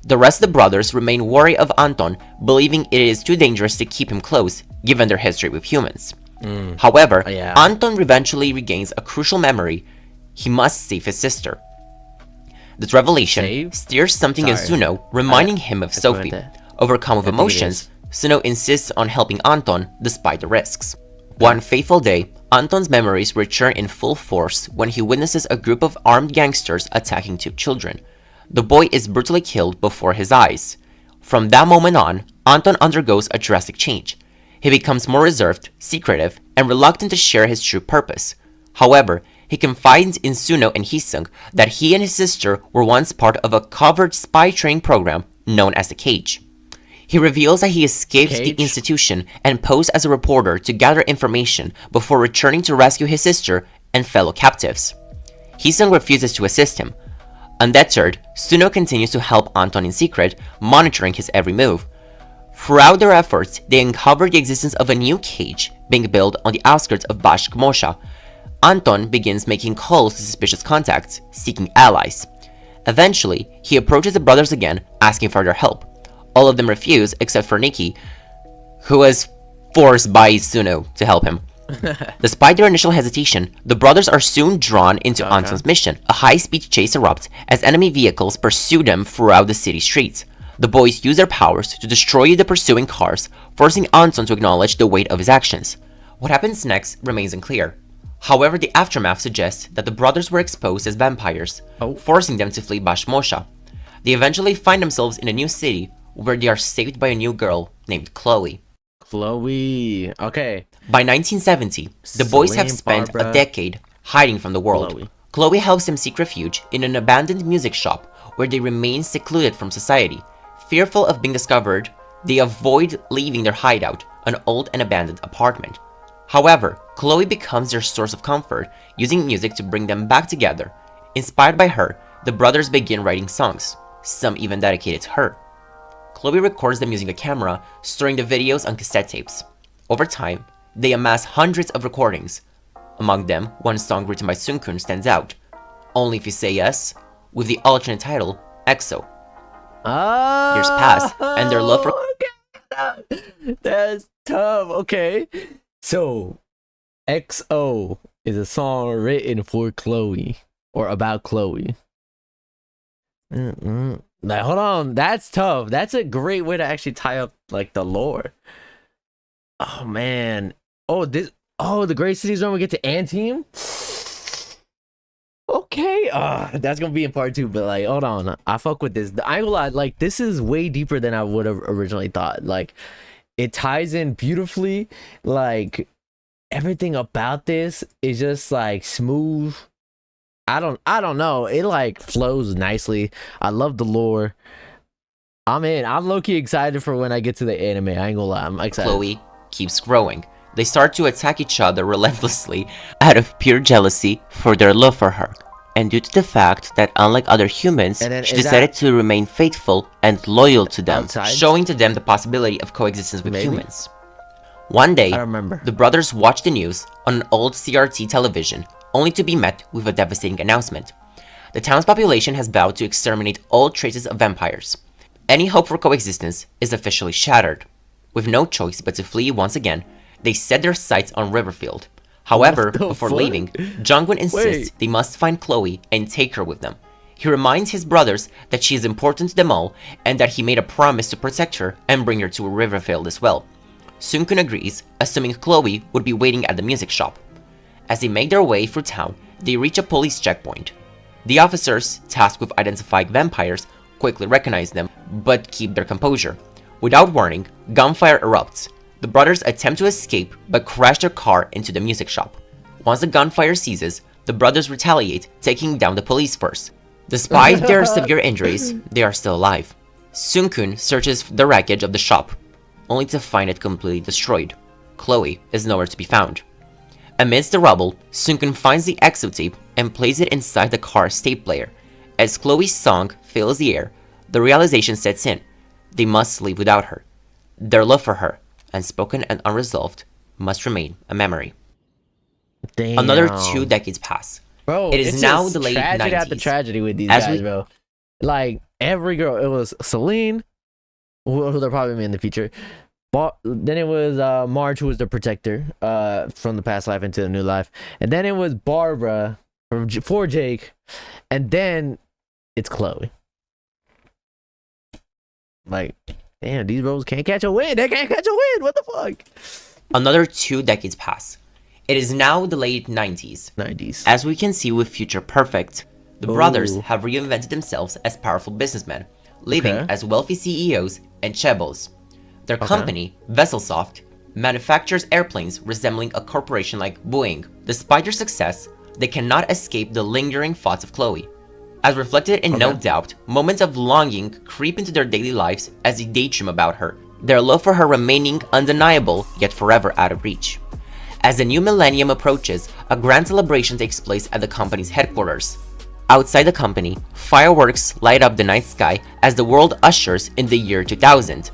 The rest of the brothers remain wary of Anton, believing it is too dangerous to keep him close, given their history with humans. However, Anton eventually regains a crucial memory. He must save his sister. This revelation steers something in Suno, reminding him of Sophie. Overcome with emotions, Suno insists on helping Anton despite the risks. One fateful day, Anton's memories return in full force when he witnesses a group of armed gangsters attacking two children. The boy is brutally killed before his eyes. From that moment on, Anton undergoes a drastic change. He becomes more reserved, secretive, and reluctant to share his true purpose. However, he confides in Suno and Heesung that he and his sister were once part of a covert spy training program known as the Cage. He reveals that he escaped the institution and posed as a reporter to gather information before returning to rescue his sister and fellow captives. Heesung refuses to assist him. Undeterred, Suno continues to help Anton in secret, monitoring his every move. Throughout their efforts, they uncover the existence of a new cage being built on the outskirts of Bashkmosha. Anton begins making calls to suspicious contacts, seeking allies. Eventually, he approaches the brothers again, asking for their help. All of them refuse except for Nikki, who was forced by Suno to help him. Despite their initial hesitation, the brothers are soon drawn into Anton's mission. A high-speed chase erupts as enemy vehicles pursue them throughout the city streets. The boys use their powers to destroy the pursuing cars, forcing Anton to acknowledge the weight of his actions. What happens next remains unclear. However, the aftermath suggests that the brothers were exposed as vampires, forcing them to flee Bashmosha. They eventually find themselves in a new city, where they are saved by a new girl named Chloe. Okay. By 1970, the boys have spent a decade hiding from the world. Chloe helps them seek refuge in an abandoned music shop where they remain secluded from society. Fearful of being discovered, they avoid leaving their hideout, an old and abandoned apartment. However, Chloe becomes their source of comfort, using music to bring them back together. Inspired by her, the brothers begin writing songs, some even dedicated to her. Chloe records them using a camera, storing the videos on cassette tapes. Over time, they amass hundreds of recordings. Among them, one song written by Sunkun stands out, Only If You Say Yes, with the alternate title, EXO. Years pass, and their love for... That's tough, okay. So, XO is a song written for Chloe, or about Chloe. Now, hold on, that's tough. That's a great way to actually tie up like the lore. Oh man. The Great Cities Run, we get to Anthem. Okay, that's gonna be in part 2, but like, hold on, I fuck with this. I ain't gonna lie, like, this is way deeper than I would have originally thought. Like, it ties in beautifully. Like, everything about this is just like smooth. I don't know. It like flows nicely. I love the lore. I'm in. I'm low-key excited for when I get to the anime. I ain't gonna lie. I'm excited. Chloe keeps growing. They start to attack each other relentlessly out of pure jealousy for their love for her. And due to the fact that unlike other humans, she decided to remain faithful and loyal to them, showing to them the possibility of coexistence with humans. One day, the brothers watch the news on an old CRT television, only to be met with a devastating announcement. The town's population has vowed to exterminate all traces of vampires. Any hope for coexistence is officially shattered. With no choice but to flee once again, they set their sights on Riverfield. However, before leaving, Jungwon insists they must find Chloe and take her with them. He reminds his brothers that she is important to them all and that he made a promise to protect her and bring her to Riverfield as well. Sunkun agrees, assuming Chloe would be waiting at the music shop. As they make their way through town, they reach a police checkpoint. The officers, tasked with identifying vampires, quickly recognize them, but keep their composure. Without warning, gunfire erupts. The brothers attempt to escape, but crash their car into the music shop. Once the gunfire ceases, the brothers retaliate, taking down the police first. Despite their severe injuries, they are still alive. Sunkun searches the wreckage of the shop, only to find it completely destroyed. Chloe is nowhere to be found. Amidst the rubble, Sunkun finds the exotape and plays it inside the car's tape player. As Chloe's song fills the air, the realization sets in. They must leave without her. Their love for her, unspoken and unresolved, must remain a memory. Damn. Another 2 decades pass. Bro, it is it's now just the late tragedy 90s. After tragedy with these As guys, we- bro. Like, every girl, it was Celine, who they'll probably be in the future. Then it was Marge, who was the protector from the past life into the new life. And then it was Barbara for Jake. And then it's Chloe. Like, damn, these bros can't catch a win. They can't catch a win. What the fuck? Another 2 decades pass. It is now the late 90s. 90s. As we can see with Future Perfect, the brothers Ooh. have reinvented themselves as powerful businessmen, living Okay. as wealthy CEOs and chaebols. Their company, Vesselsoft, manufactures airplanes resembling a corporation like Boeing. Despite their success, they cannot escape the lingering thoughts of Chloe. As reflected in No Doubt, moments of longing creep into their daily lives as they daydream about her, their love for her remaining undeniable yet forever out of reach. As the new millennium approaches, a grand celebration takes place at the company's headquarters. Outside the company, fireworks light up the night sky as the world ushers in the year 2000.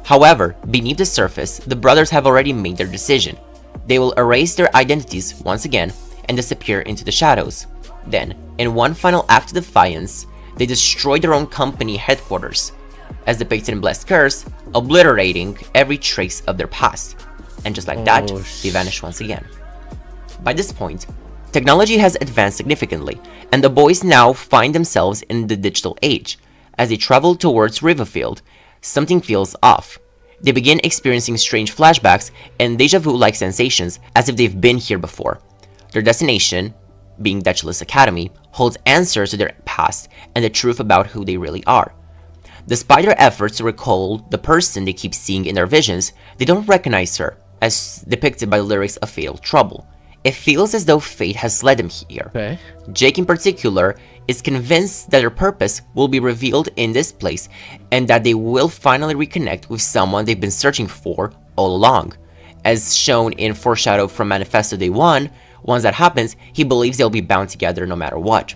However, beneath the surface, the brothers have already made their decision. They will erase their identities once again and disappear into the shadows. Then, in one final act of defiance, they destroy their own company headquarters, as depicted in Blessed Curse, obliterating every trace of their past. And just like that, they vanish once again. By this point, technology has advanced significantly, and the boys now find themselves in the digital age. As they travel towards Riverfield, something feels off. They begin experiencing strange flashbacks and deja vu-like sensations as if they've been here before. Their destination, being Detchless Academy, holds answers to their past and the truth about who they really are. Despite their efforts to recall the person they keep seeing in their visions, they don't recognize her, as depicted by the lyrics of Fatal Trouble. It feels as though fate has led them here. Okay. Jake in particular is convinced that their purpose will be revealed in this place and that they will finally reconnect with someone they've been searching for all along. As shown in Foreshadow from Manifesto Day 1, once that happens, he believes they'll be bound together no matter what.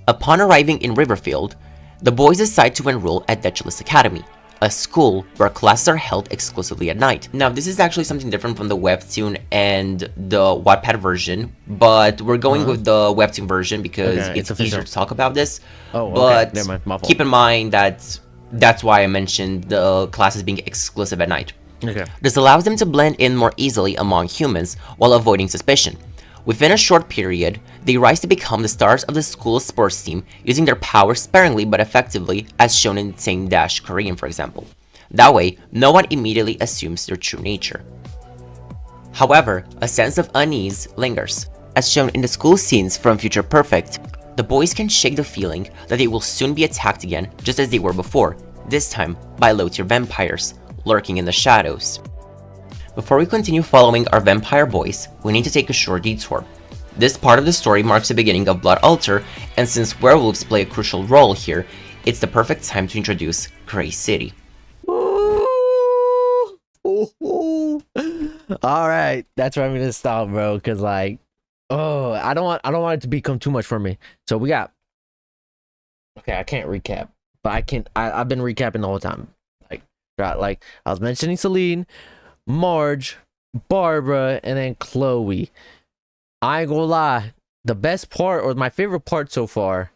Upon arriving in Riverfield, the boys decide to enroll at Detchless Academy, a school where classes are held exclusively at night. Now, this is actually something different from the webtoon and the Wattpad version, but we're going with the webtoon version because it's easier to talk about this. But Never mind. My fault. keep in mind that that's why I mentioned the classes being exclusive at night. Okay. This allows them to blend in more easily among humans while avoiding suspicion. Within a short period, they rise to become the stars of the school's sports team, using their power sparingly but effectively, as shown in Pendxng, for example. That way, no one immediately assumes their true nature. However, a sense of unease lingers. As shown in the school scenes from Future Perfect, the boys can shake the feeling that they will soon be attacked again just as they were before, this time by low-tier vampires, lurking in the shadows. Before we continue following our vampire boys, we need to take a short detour. This part of the story marks the beginning of Blood Altar, and since werewolves play a crucial role here, it's the perfect time to introduce Grey City. Alright, that's where I'm gonna stop, bro, because like, I don't want it to become too much for me. So we got, okay, I can't recap, but I've been recapping the whole time. Like I was mentioning Celine, Marge, Barbara, and then Chloe. I ain't gonna lie, the best part or my favorite part so far,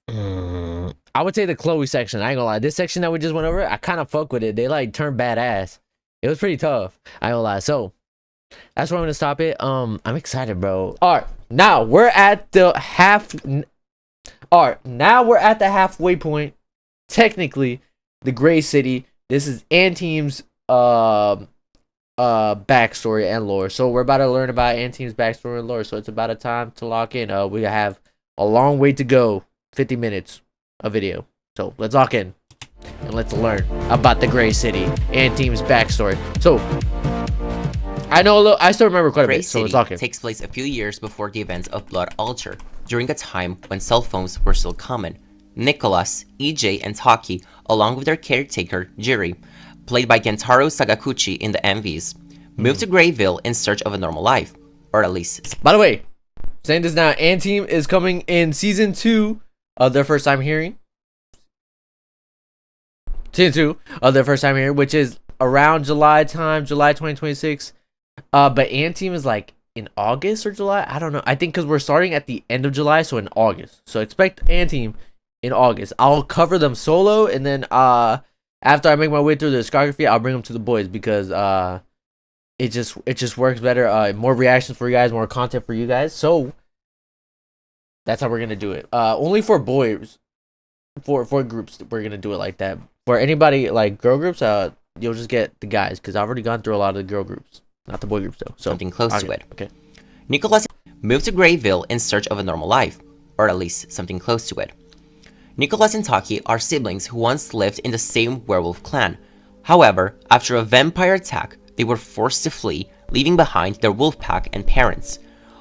I would say the Chloe section. I ain't gonna lie, this section that we just went over, I kind of fuck with it. They like turned badass. It was pretty tough, I ain't gonna lie. So that's where I'm gonna stop it. I'm excited, bro. All right, now we're at the halfway point. Technically, the Grey City. This is Anteam's backstory and lore. So we're about to learn about Anteam's backstory and lore. So it's about a time to lock in. We have a long way to go. 50 minutes of video. So let's lock in and let's learn about the Gray City Anteam's backstory. So I know a little, I still remember quite a Gray bit. So City let's lock in. takes place a few years before the events of Blood Altar, during a time when cell phones were still common. Nicholas, EJ, and Taki, along with their caretaker, Jiri, played by Gentaro Sagakuchi in the MVs, moved to Grayville in search of a normal life, or at least. By the way, saying this now, Anteam is coming in season 2 of their first time hearing. Season 2 of their first time hearing, which is around July time, July 2026. But Anteam is like in August or July. I don't know. I think because we're starting at the end of July, so in August. So expect Anteam in August. I'll cover them solo, and then after I make my way through the discography, I'll bring them to the boys because it just works better. More reactions for you guys, more content for you guys. So that's how we're gonna do it. Only for boys, for groups, we're gonna do it like that. For anybody like girl groups, you'll just get the guys because I've already gone through a lot of the girl groups, not the boy groups though. So Something close to it. Okay. Nicholas moved to Grayville in search of a normal life, or at least something close to it. Nicholas and Taki are siblings who once lived in the same werewolf clan. However, after a vampire attack, they were forced to flee, leaving behind their wolf pack and parents.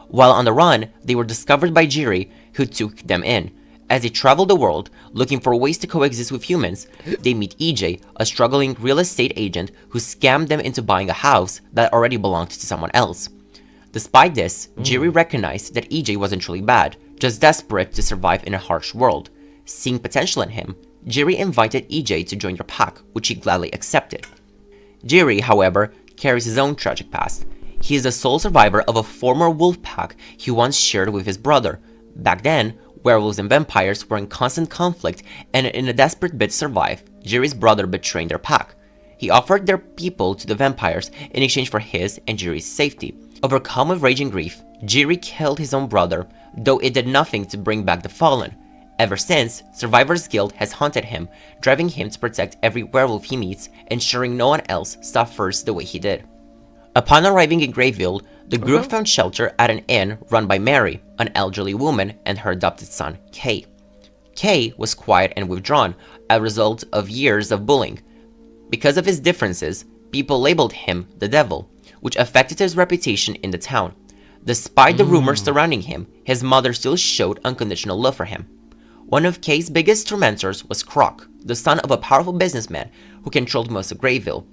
While on the run, they were discovered by Jiri, who took them in. As they travel the world, looking for ways to coexist with humans, they meet EJ, a struggling real estate agent who scammed them into buying a house that already belonged to someone else. Despite this, Jiri recognized that EJ wasn't truly bad, just desperate to survive in a harsh world. Seeing potential in him, Jiri invited EJ to join their pack, which he gladly accepted. Jiri, however, carries his own tragic past. He is the sole survivor of a former wolf pack he once shared with his brother. Back then, werewolves and vampires were in constant conflict, and in a desperate bid to survive, Jiri's brother betrayed their pack. He offered their people to the vampires in exchange for his and Jiri's safety. Overcome with raging grief, Jiri killed his own brother, though it did nothing to bring back the fallen. Ever since, Survivor's Guild has haunted him, driving him to protect every werewolf he meets, ensuring no one else suffers the way he did. Upon arriving in Grayville, the group found shelter at an inn run by Mary, an elderly woman, and her adopted son, Kay. Kay was quiet and withdrawn, a result of years of bullying. Because of his differences, people labeled him the devil, which affected his reputation in the town. Despite the rumors surrounding him, his mother still showed unconditional love for him. One of Kay's biggest tormentors was Croc, the son of a powerful businessman who controlled most of Grayville.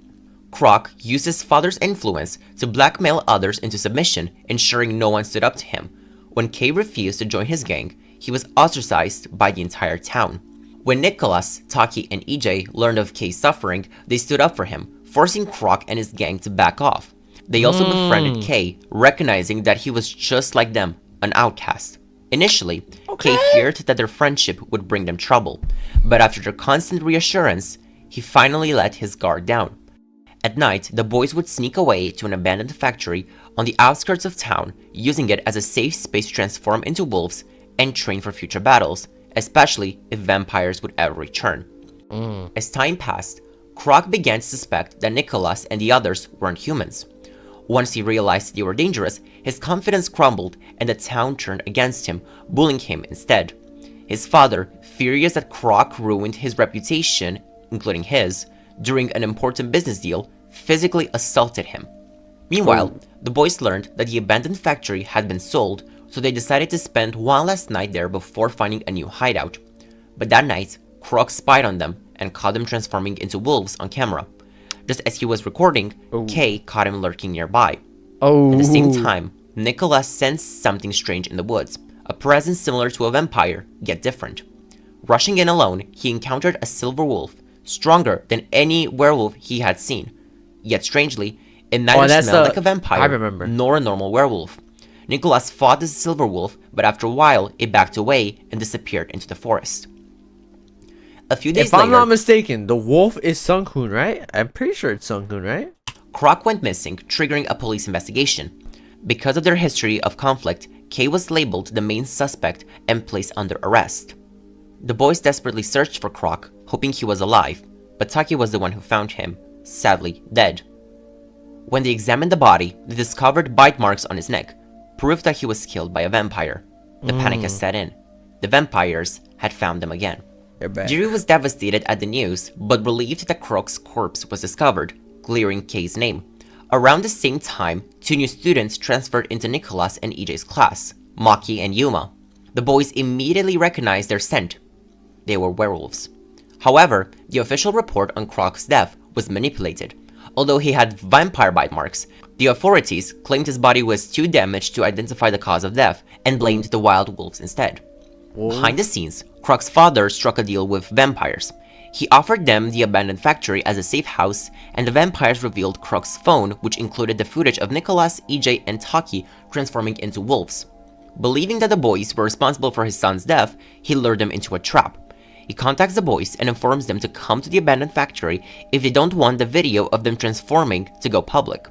Croc used his father's influence to blackmail others into submission, ensuring no one stood up to him. When Kay refused to join his gang, he was ostracized by the entire town. When Nicholas, Taki, and EJ learned of Kay's suffering, they stood up for him, forcing Croc and his gang to back off. They also befriended Kay, recognizing that he was just like them, an outcast. Initially, Kay feared that their friendship would bring them trouble, but after their constant reassurance, he finally let his guard down. At night, the boys would sneak away to an abandoned factory on the outskirts of town, using it as a safe space to transform into wolves and train for future battles, especially if vampires would ever return. As time passed, Croc began to suspect that Nicholas and the others weren't humans. Once he realized they were dangerous, his confidence crumbled and the town turned against him, bullying him instead. His father, furious that Croc ruined his reputation, including his, during an important business deal, physically assaulted him. Meanwhile, the boys learned that the abandoned factory had been sold, so they decided to spend one last night there before finding a new hideout. But that night, Croc spied on them and caught them transforming into wolves on camera. Just as he was recording, Kay caught him lurking nearby. At the same time, Nicholas sensed something strange in the woods, a presence similar to a vampire, yet different. Rushing in alone, he encountered a silver wolf, stronger than any werewolf he had seen. Yet strangely, it neither smelled like a vampire nor a normal werewolf. Nicholas fought the silver wolf, but after a while, it backed away and disappeared into the forest. A few days later, if I'm not mistaken, the wolf is Sung-hoon, right? I'm pretty sure it's Sung-hoon, right? Croc went missing, triggering a police investigation. Because of their history of conflict, Kay was labeled the main suspect and placed under arrest. The boys desperately searched for Croc, hoping he was alive, but Taki was the one who found him, sadly dead. When they examined the body, they discovered bite marks on his neck, proof that he was killed by a vampire. The panic has set in. The vampires had found them again. Jiri was devastated at the news, but relieved that Krok's corpse was discovered, clearing Kei's name. Around the same time, 2 new students transferred into Nicholas and EJ's class, Maki and Yuma. The boys immediately recognized their scent. They were werewolves. However, the official report on Krok's death was manipulated. Although he had vampire bite marks, the authorities claimed his body was too damaged to identify the cause of death and blamed the wild wolves instead. Behind the scenes, Krok's father struck a deal with vampires. He offered them the abandoned factory as a safe house, and the vampires revealed Krok's phone, which included the footage of Nicholas, EJ, and Taki transforming into wolves. Believing that the boys were responsible for his son's death, he lured them into a trap. He contacts the boys and informs them to come to the abandoned factory if they don't want the video of them transforming to go public.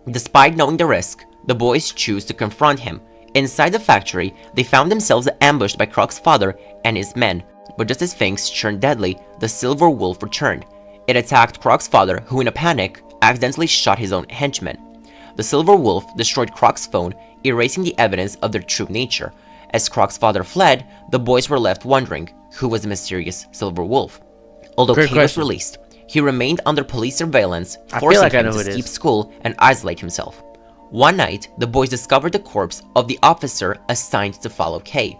Despite knowing the risk, the boys choose to confront him. Inside the factory, they found themselves ambushed by Krok's father and his men, but just as things turned deadly, the Silver Wolf returned. It attacked Krok's father, who in a panic, accidentally shot his own henchman. The Silver Wolf destroyed Krok's phone, erasing the evidence of their true nature. As Krok's father fled, the boys were left wondering who was the mysterious Silver Wolf. Although Kei was released, he remained under police surveillance, forcing him to skip school and isolate himself. One night, the boys discovered the corpse of the officer assigned to follow Kei.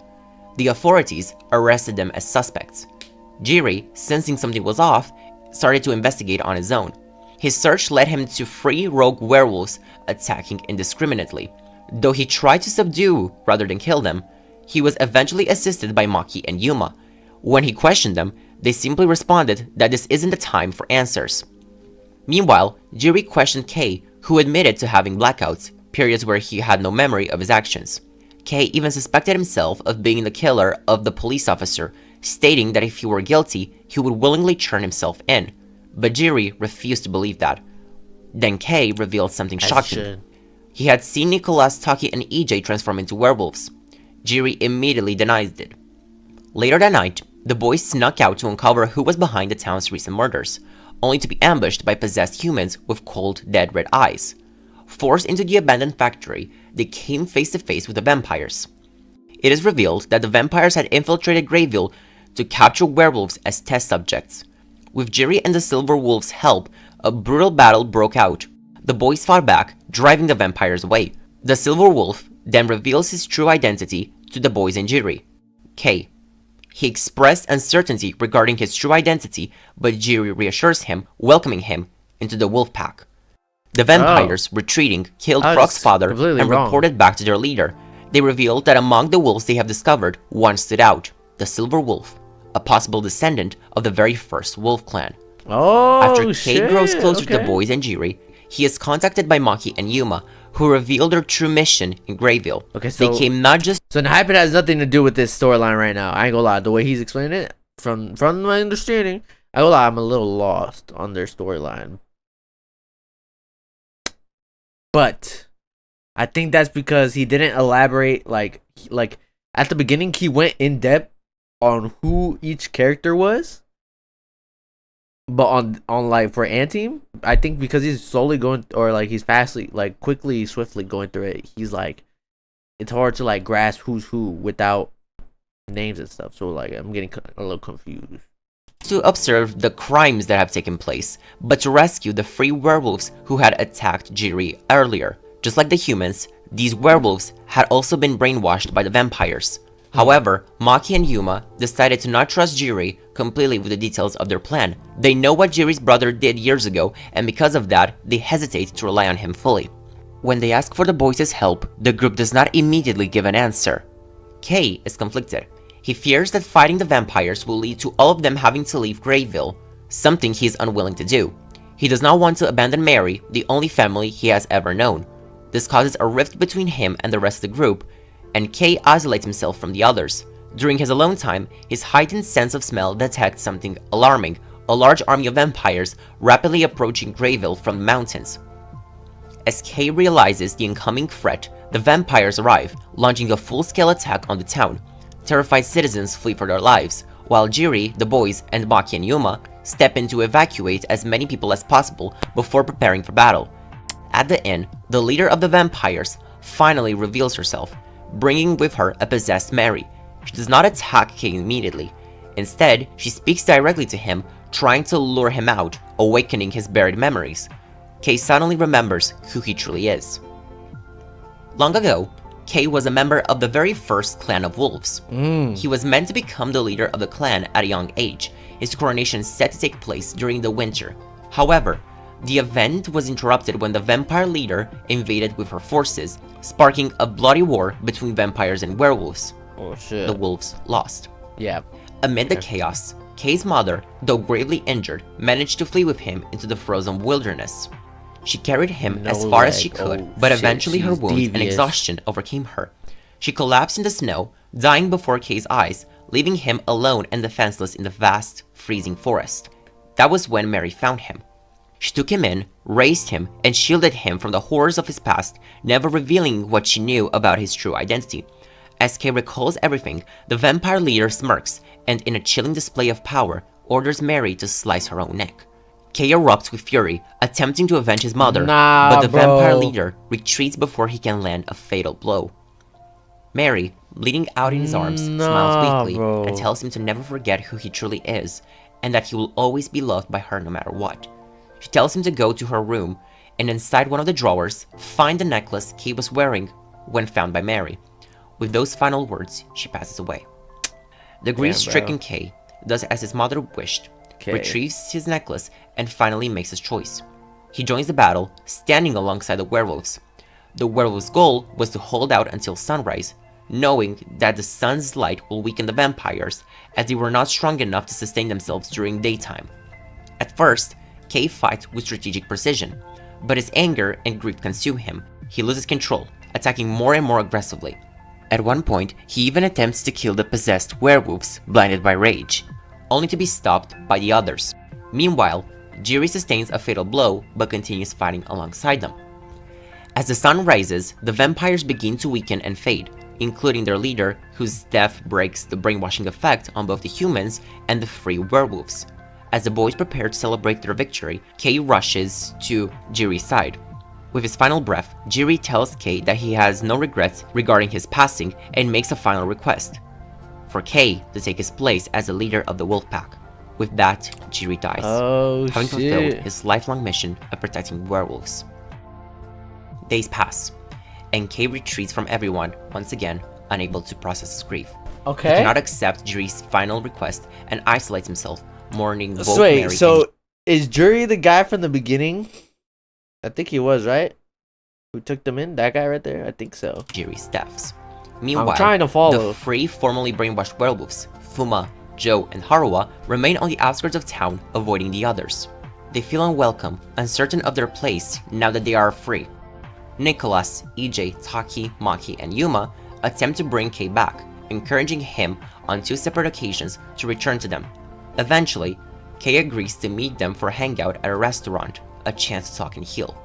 The authorities arrested them as suspects. Jiri, sensing something was off, started to investigate on his own. His search led him to 3 rogue werewolves attacking indiscriminately. Though he tried to subdue rather than kill them, he was eventually assisted by Maki and Yuma. When he questioned them, they simply responded that this isn't the time for answers. Meanwhile, Jiri questioned Kei, who admitted to having blackouts, periods where he had no memory of his actions. Kei even suspected himself of being the killer of the police officer, stating that if he were guilty, he would willingly turn himself in. But Jiri refused to believe that. Then Kei revealed something shocking. He had seen Nicholas, Taki, and EJ transform into werewolves. Jiri immediately denied it. Later that night, the boys snuck out to uncover who was behind the town's recent murders, only to be ambushed by possessed humans with cold, dead red eyes. Forced into the abandoned factory, they came face to face with the vampires. It is revealed that the vampires had infiltrated Greyville to capture werewolves as test subjects. With Jiri and the Silver Wolf's help, a brutal battle broke out. The boys fought back, driving the vampires away. The Silver Wolf then reveals his true identity to the boys and Jiri, Kei. He expressed uncertainty regarding his true identity, but Jiri reassures him, welcoming him into the wolf pack. The vampires, retreating, killed Krok's father and reported back to their leader. They revealed that among the wolves they have discovered, one stood out, the Silver Wolf, a possible descendant of the very first wolf clan. After Kei grows closer to the boys and Jiri, he is contacted by Maki and Yuma, who reveal their true mission in Greyville. They came not just... So ENHYPEN has nothing to do with this storyline right now. I ain't gonna lie. The way he's explaining it, from my understanding, I ain't gonna lie, I'm a little lost on their storyline. But I think that's because he didn't elaborate, like at the beginning, he went in depth on who each character was. But on like for Anteam, I think because he's slowly going, or like he's fastly, like swiftly going through it, he's like, it's hard to like grasp who's who without names and stuff. So like I'm getting a little confused. To observe the crimes that have taken place, but to rescue the 3 werewolves who had attacked Jiri earlier. Just like the humans, these werewolves had also been brainwashed by the vampires. However, Maki and Yuma decided to not trust Jiri completely with the details of their plan. They know what Jiri's brother did years ago, and because of that, they hesitate to rely on him fully. When they ask for the boys' help, the group does not immediately give an answer. Kei is conflicted. He fears that fighting the vampires will lead to all of them having to leave Greyville, something he is unwilling to do. He does not want to abandon Mary, the only family he has ever known. This causes a rift between him and the rest of the group, and Kei isolates himself from the others. During his alone time, his heightened sense of smell detects something alarming, a large army of vampires rapidly approaching Greyville from the mountains. As Kei realizes the incoming threat, the vampires arrive, launching a full-scale attack on the town. Terrified citizens flee for their lives, while Jiri, the boys, and Maki and Yuma step in to evacuate as many people as possible before preparing for battle. At the inn, the leader of the vampires finally reveals herself, bringing with her a possessed Mary. She does not attack Kay immediately. Instead, she speaks directly to him, trying to lure him out, awakening his buried memories. Kay suddenly remembers who he truly is. Long ago, Kay was a member of the very first clan of wolves. He was meant to become the leader of the clan at a young age, his coronation set to take place during the winter. However, the event was interrupted when the vampire leader invaded with her forces, sparking a bloody war between vampires and werewolves. Oh shit. The wolves lost. Yeah. Amid the chaos, Kay's mother, though gravely injured, managed to flee with him into the frozen wilderness. She carried him as far as she could, but eventually her wounds and exhaustion overcame her. She collapsed in the snow, dying before Kay's eyes, leaving him alone and defenseless in the vast, freezing forest. That was when Mary found him. She took him in, raised him, and shielded him from the horrors of his past, never revealing what she knew about his true identity. As Kay recalls everything, the vampire leader smirks, and in a chilling display of power, orders Mary to slice her own neck. Kay erupts with fury, attempting to avenge his mother, but the vampire leader retreats before he can land a fatal blow. Mary, bleeding out in his arms, smiles weakly and tells him to never forget who he truly is, and that he will always be loved by her no matter what. She tells him to go to her room, and inside one of the drawers, find the necklace Kay was wearing when found by Mary. With those final words, she passes away. The grief-stricken Kay does as his mother wished, retrieves his necklace, and finally makes his choice. He joins the battle, standing alongside the werewolves. The werewolves' goal was to hold out until sunrise, knowing that the sun's light will weaken the vampires, as they were not strong enough to sustain themselves during daytime. At first, Kay fights with strategic precision, but his anger and grief consume him. He loses control, attacking more and more aggressively. At one point, he even attempts to kill the possessed werewolves, blinded by rage, only to be stopped by the others. Meanwhile, Jiri sustains a fatal blow but continues fighting alongside them. As the sun rises, the vampires begin to weaken and fade, including their leader, whose death breaks the brainwashing effect on both the humans and the free werewolves. As the boys prepare to celebrate their victory, Kay rushes to Jiri's side. With his final breath, Jiri tells Kay that he has no regrets regarding his passing and makes a final request: for Kay to take his place as the leader of the wolf pack. With that, Jiri dies, having fulfilled his lifelong mission of protecting werewolves. Days pass, and Kay retreats from everyone, once again, unable to process his grief. He cannot accept Jiri's final request and isolates himself, mourning both Mary and... So, is Jiri the guy from the beginning? I think he was, right? Who took them in? That guy right there? I think so. Jiri's deaths. Meanwhile, I'm trying to follow. The three formerly brainwashed werewolves, Fuma, Joe, and Haruwa, remain on the outskirts of town, avoiding the others. They feel unwelcome, uncertain of their place now that they are free. Nicholas, EJ, Taki, Maki, and Yuma attempt to bring Kay back, encouraging him on 2 separate occasions to return to them. Eventually, Kay agrees to meet them for a hangout at a restaurant, a chance to talk and heal.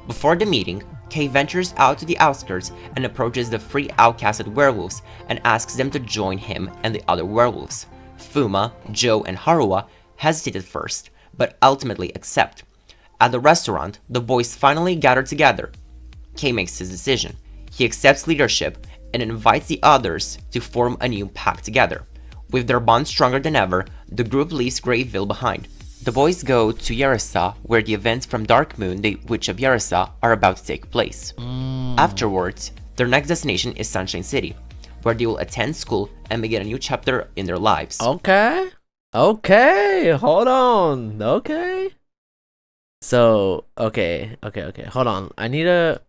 Before the meeting, Kay ventures out to the outskirts and approaches the 3 outcasted werewolves and asks them to join him and the other werewolves. Fuma, Joe, and Haruwa hesitated first, but ultimately accept. At the restaurant, the boys finally gather together. Kay makes his decision. He accepts leadership and invites the others to form a new pack together. With their bond stronger than ever, the group leaves Greyville behind. The boys go to Yarasa, where the events from Dark Moon, the Witch of Yarasa, are about to take place. Afterwards, their next destination is Sunshine City, where they will attend school and begin a new chapter in their lives. Okay, hold on. So, okay, hold on. I need a...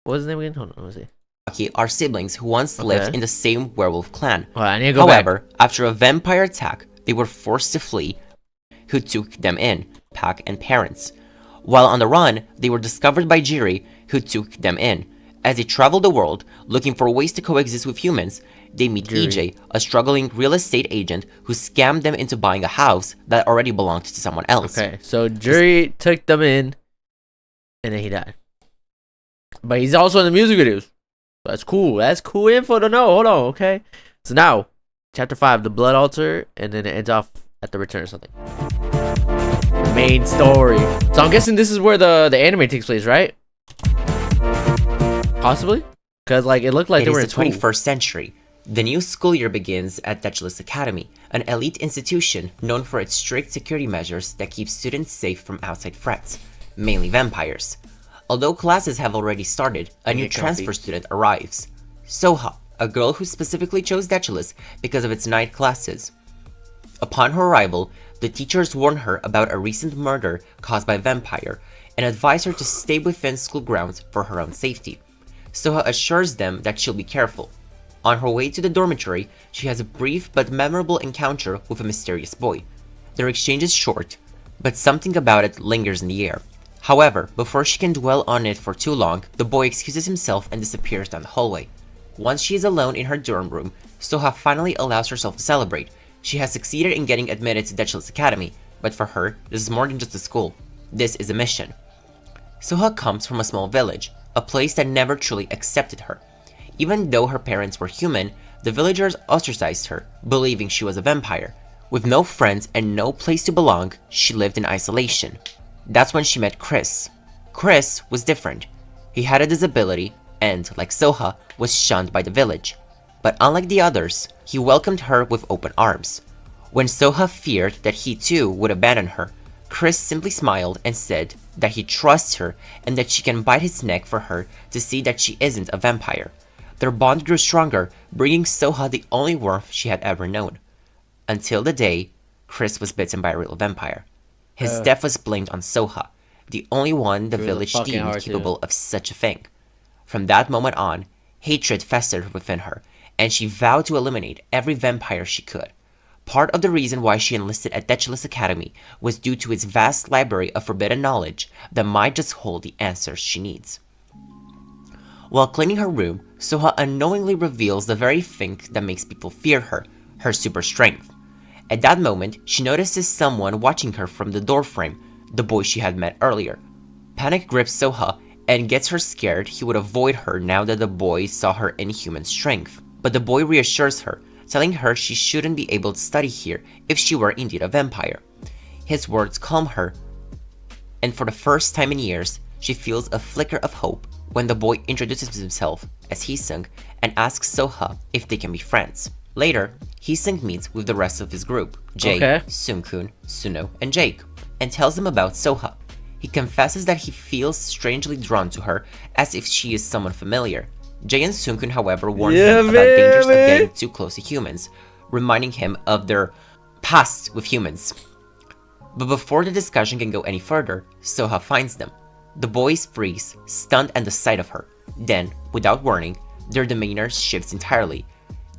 What's his name again? Hold on, let me see. Are siblings who once lived in the same werewolf clan. I need to go back. After a vampire attack, they were forced to flee, who took them in, pack and parents. While on the run, they were discovered by Jiri, who took them in. As they travel the world, looking for ways to coexist with humans, they meet EJ, a struggling real estate agent who scammed them into buying a house that already belonged to someone else. Okay, so Jiri took them in, and then he died. But he's also in the music videos. That's cool. That's cool info to know. Hold on, okay? So now, chapter 5, the blood altar, and then it ends off at the return or something. Main story. So I'm guessing this is where the anime takes place, right? Possibly? Because, like, it looked like It they were is in the school. 21st century. The new school year begins at Pendxng Academy, an elite institution known for its strict security measures that keep students safe from outside threats, mainly vampires. Although classes have already started, a new transfer student arrives. Soha, a girl who specifically chose Pendxng because of its night classes. Upon her arrival, the teachers warn her about a recent murder caused by a vampire and advise her to stay within school grounds for her own safety. Soha assures them that she'll be careful. On her way to the dormitory, she has a brief but memorable encounter with a mysterious boy. Their exchange is short, but something about it lingers in the air. However, before she can dwell on it for too long, the boy excuses himself and disappears down the hallway. Once she is alone in her dorm room, Soha finally allows herself to celebrate. She has succeeded in getting admitted to Pendxng Academy, but for her, this is more than just a school. This is a mission. Soha comes from a small village, a place that never truly accepted her. Even though her parents were human, the villagers ostracized her, believing she was a vampire. With no friends and no place to belong, she lived in isolation. That's when she met Chris. Chris was different. He had a disability and, like Soha, was shunned by the village. But unlike the others, he welcomed her with open arms. When Soha feared that he too would abandon her, Chris simply smiled and said that he trusts her and that she can bite his neck for her to see that she isn't a vampire. Their bond grew stronger, bringing Soha the only warmth she had ever known. Until the day Chris was bitten by a real vampire. His death was blamed on Soha, the only one the village deemed capable of such a thing. From that moment on, hatred festered within her, and she vowed to eliminate every vampire she could. Part of the reason why she enlisted at Pendxng Academy was due to its vast library of forbidden knowledge that might just hold the answers she needs. While cleaning her room, Soha unknowingly reveals the very thing that makes people fear her, her super strength. At that moment, she notices someone watching her from the doorframe, the boy she had met earlier. Panic grips Soha and gets her scared he would avoid her now that the boy saw her inhuman strength. But the boy reassures her, telling her she shouldn't be able to study here if she were indeed a vampire. His words calm her, and for the first time in years, she feels a flicker of hope when the boy introduces himself as Pendxng and asks Soha if they can be friends. Later, Pendxng meets with the rest of his group, Jay, Seungkoon, Suno, and Jake, and tells them about Soha. He confesses that he feels strangely drawn to her, as if she is someone familiar. Jay and Seungkoon, however, warn him about dangers of getting too close to humans, reminding him of their past with humans. But before the discussion can go any further, Soha finds them. The boys freeze, stunned at the sight of her. Then, without warning, their demeanor shifts entirely.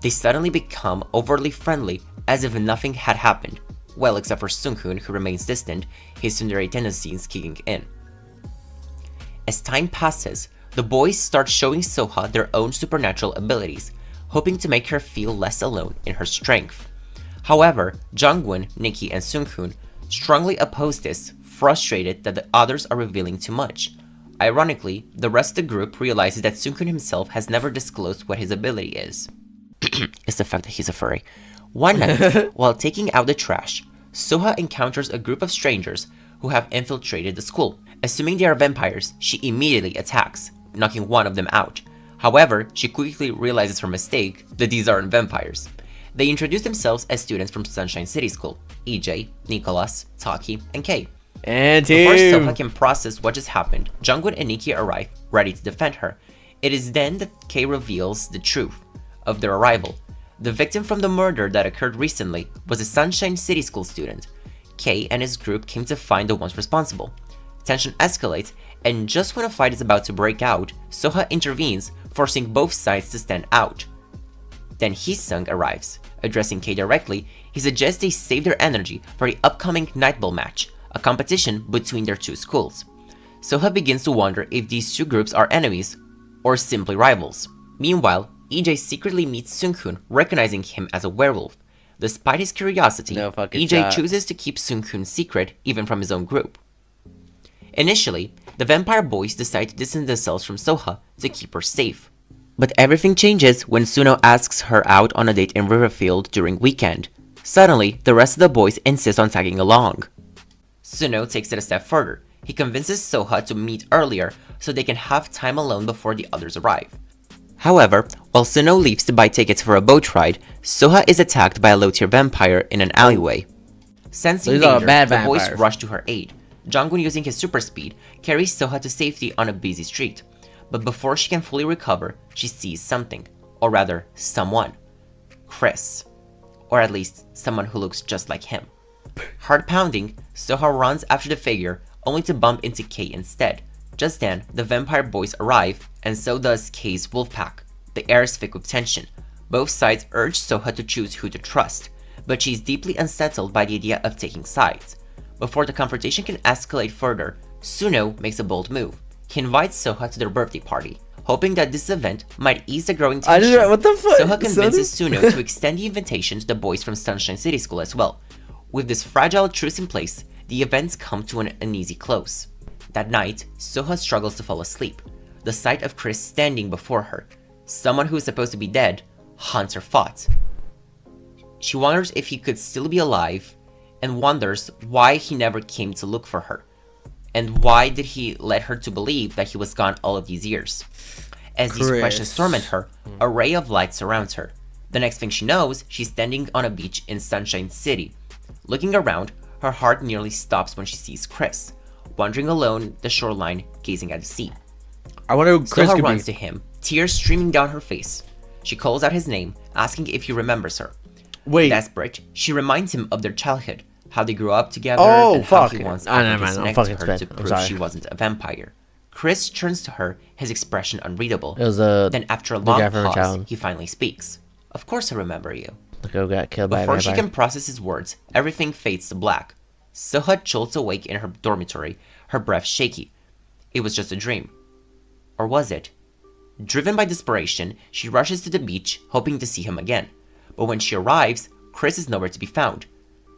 They suddenly become overly friendly, as if nothing had happened. Well, except for Seungkoon, who remains distant, his tsundere tendencies kicking in. As time passes, the boys start showing Soha their own supernatural abilities, hoping to make her feel less alone in her strength. However, Jungwon, Nikki, and Seungkoon strongly oppose this, frustrated that the others are revealing too much. Ironically, the rest of the group realizes that Seungkoon himself has never disclosed what his ability is. It's the fact that he's a furry. One night, while taking out the trash, Soha encounters a group of strangers who have infiltrated the school. Assuming they are vampires, she immediately attacks, knocking one of them out. However, she quickly realizes her mistake that these aren't vampires. They introduce themselves as students from Sunshine City School: EJ, Nicholas, Taki, and Kay. And before Soha can process what just happened, Jungwon and Nikki arrive, ready to defend her. It is then that Kay reveals the truth of their arrival. The victim from the murder that occurred recently was a Sunshine City School student. Kay and his group came to find the ones responsible. Tension escalates, and just when a fight is about to break out, Soha intervenes, forcing both sides to stand out. Then Pendxng arrives. Addressing Kay directly, he suggests they save their energy for the upcoming Nightball match, a competition between their two schools. Soha begins to wonder if these two groups are enemies or simply rivals. Meanwhile, EJ secretly meets Seungkoon, recognizing him as a werewolf. Despite his curiosity, EJ chooses to keep Seungkoon's secret even from his own group. Initially, the vampire boys decide to distance themselves from Soha to keep her safe. But everything changes when Suno asks her out on a date in Riverfield during weekend. Suddenly, the rest of the boys insist on tagging along. Suno takes it a step further. He convinces Soha to meet earlier so they can have time alone before the others arrive. However, while Suno leaves to buy tickets for a boat ride, Soha is attacked by a low-tier vampire in an alleyway. Sensing danger, the boys rush to her aid. Jongwon, using his super speed, carries Soha to safety on a busy street. But before she can fully recover, she sees something. Or rather, someone. Chris. Or at least, someone who looks just like him. Heart pounding, Soha runs after the figure, only to bump into Kay instead. Just then, the vampire boys arrive, and so does Kay's wolf pack. The air is thick with tension. Both sides urge Soha to choose who to trust, but she's deeply unsettled by the idea of taking sides. Before the confrontation can escalate further, Suno makes a bold move. He invites Soha to their birthday party, hoping that this event might ease the growing tension. What the fuck? Soha convinces Suno to extend the invitation to the boys from Sunshine City School as well. With this fragile truce in place, the events come to an uneasy close. That night, Soha struggles to fall asleep. The sight of Chris standing before her, someone who is supposed to be dead, haunts her thoughts. She wonders if he could still be alive, and wonders why he never came to look for her. And why did he let her to believe that he was gone all of these years? As these questions torment her, a ray of light surrounds her. The next thing she knows, she's standing on a beach in Sunshine City. Looking around, her heart nearly stops when she sees Chris, wandering alone the shoreline, gazing at the sea. I wonder who Chris Soha runs to him, tears streaming down her face. She calls out his name, asking if he remembers her. Wait. Desperate, she reminds him of their childhood, how they grew up together, and how he once disconnected her to prove she wasn't a vampire. Chris turns to her, his expression unreadable. Then after a long pause, he finally speaks. Of course I remember you. Got killed by a Before she can process his words, everything fades to black. Soha jolts awake in her dormitory, her breath shaky. It was just a dream. Or was it? Driven by desperation, she rushes to the beach, hoping to see him again. But when she arrives, Chris is nowhere to be found.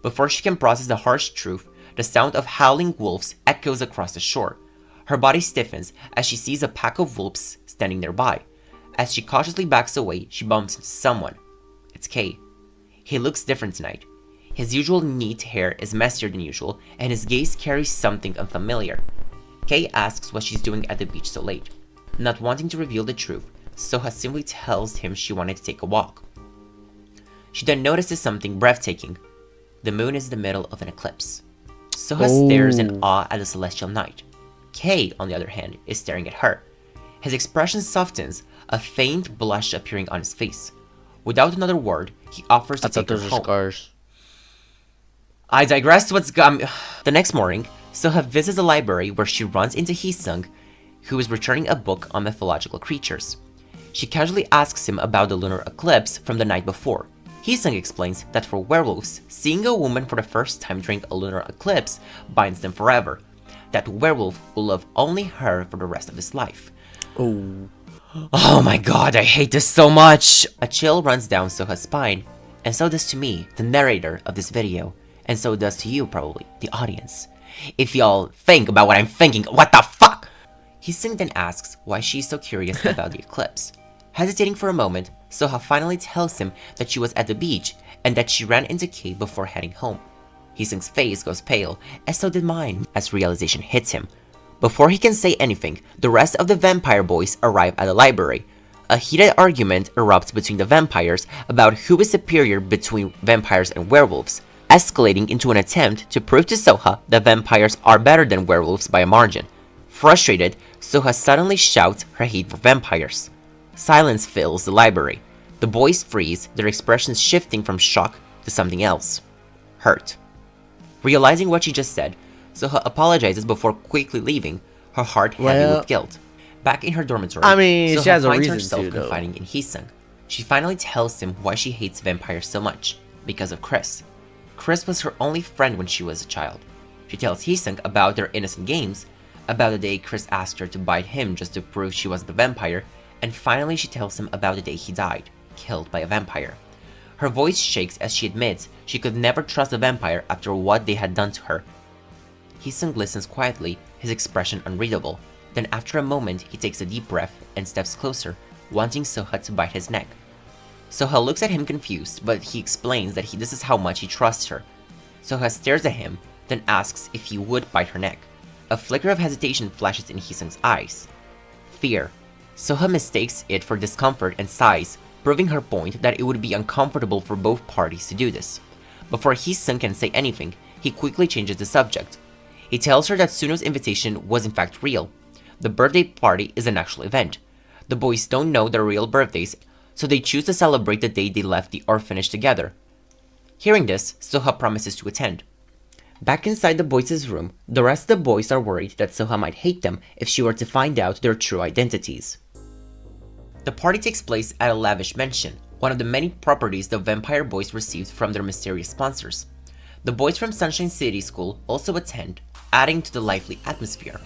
Before she can process the harsh truth, the sound of howling wolves echoes across the shore. Her body stiffens as she sees a pack of wolves standing nearby. As she cautiously backs away, she bumps into someone. It's Kay. He looks different tonight. His usual neat hair is messier than usual, and his gaze carries something unfamiliar. Kay asks what she's doing at the beach so late. Not wanting to reveal the truth, Soha simply tells him she wanted to take a walk. She then notices something breathtaking. The moon is in the middle of an eclipse. Soha stares in awe at the celestial night. Kay, on the other hand, is staring at her. His expression softens, a faint blush appearing on his face. Without another word, he offers to take her home. Scars. I digress to what's The next morning, Soha visits the library where she runs into Hee-sung, who is returning a book on mythological creatures. She casually asks him about the lunar eclipse from the night before. Hee-sung explains that for werewolves, seeing a woman for the first time during a lunar eclipse binds them forever. That werewolf will love only her for the rest of his life. Oh my god, I hate this so much! A chill runs down Soha's spine, and so does to me, the narrator of this video, and so does to you probably, the audience. If y'all think about what I'm thinking, what the fuck? Hee-sung then asks why she's so curious about the eclipse. Hesitating for a moment, Soha finally tells him that she was at the beach and that she ran into Kay before heading home. Hee-sung's face goes pale, and so did mine, as realization hits him. Before he can say anything, the rest of the vampire boys arrive at the library. A heated argument erupts between the vampires about who is superior between vampires and werewolves, escalating into an attempt to prove to Soha that vampires are better than werewolves by a margin. Frustrated, Soha suddenly shouts her hate for vampires. Silence fills the library. The boys freeze, their expressions shifting from shock to something else. Hurt. Realizing what she just said, Soha apologizes before quickly leaving, her heart heavy with guilt. Back in her dormitory, Soha she has a finds reason herself to, confiding in Hee-sung. She finally tells him why she hates vampires so much, because of Chris. Chris was her only friend when she was a child. She tells Hee-sung about their innocent games, about the day Chris asked her to bite him just to prove she wasn't a vampire, and finally she tells him about the day he died, killed by a vampire. Her voice shakes as she admits she could never trust a vampire after what they had done to her. Hee-sung listens quietly, his expression unreadable. Then after a moment, he takes a deep breath and steps closer, wanting Soha to bite his neck. Soha looks at him confused, but he explains that this is how much he trusts her. Soha stares at him, then asks if he would bite her neck. A flicker of hesitation flashes in Hee-sung's eyes. Fear. Soha mistakes it for discomfort and sighs, proving her point that it would be uncomfortable for both parties to do this. Before Hee-sung can say anything, he quickly changes the subject. He tells her that Suno's invitation was in fact real. The birthday party is an actual event. The boys don't know their real birthdays, so they choose to celebrate the day they left the orphanage together. Hearing this, Soha promises to attend. Back inside the boys' room, the rest of the boys are worried that Soha might hate them if she were to find out their true identities. The party takes place at a lavish mansion, one of the many properties the vampire boys received from their mysterious sponsors. The boys from Sunshine City School also attend, adding to the lively atmosphere.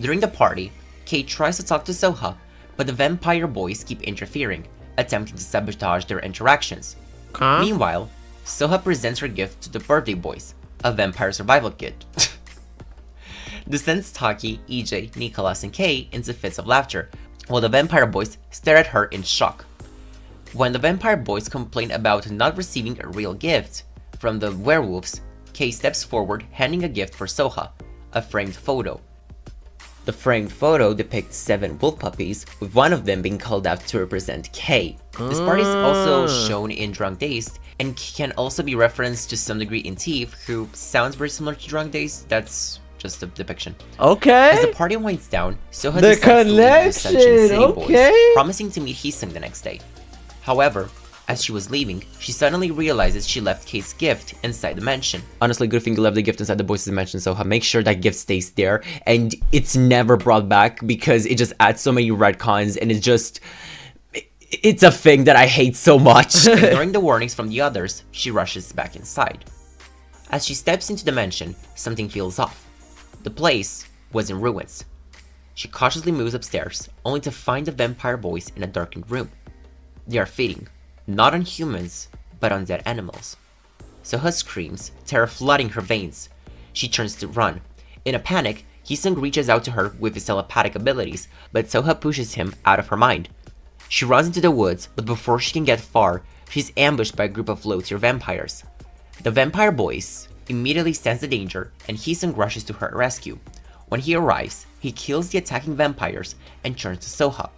During the party, Kate tries to talk to Soha, but the vampire boys keep interfering, attempting to sabotage their interactions. Meanwhile, Soha presents her gift to the birthday boys, a vampire survival kit. This sends Taki, EJ, Nicholas, and Kay into fits of laughter, while the vampire boys stare at her in shock. When the vampire boys complain about not receiving a real gift from the werewolves, Kay steps forward handing a gift for Soha, a framed photo. The framed photo depicts 7 wolf puppies, with one of them being called out to represent Kay. This part is also shown in Drunk Dazed, and can also be referenced to some degree in Thief, who sounds very similar to Drunk Dazed. That's just a depiction. Okay. As the party winds down, Soha The decides to leave the Sunshine City okay. boys, promising to meet Hee-sung the next day. However, as she was leaving, she suddenly realizes she left Kay's gift inside the mansion. Honestly, good thing you left the gift inside the boys' mansion, Soha. Make sure that gift stays there, and it's never brought back, because it just adds so many retcons, and it's a thing that I hate so much. Ignoring the warnings from the others, she rushes back inside. As she steps into the mansion, something feels off. The place was in ruins. She cautiously moves upstairs, only to find the vampire boys in a darkened room. They are feeding, not on humans, but on dead animals. Soha screams, terror flooding her veins. She turns to run. In a panic, Hee-sung reaches out to her with his telepathic abilities, but Soha pushes him out of her mind. She runs into the woods, but before she can get far, she's ambushed by a group of low-tier vampires. The vampire boys immediately sense the danger, and Hee-sung rushes to her rescue. When he arrives, he kills the attacking vampires and turns to Soha.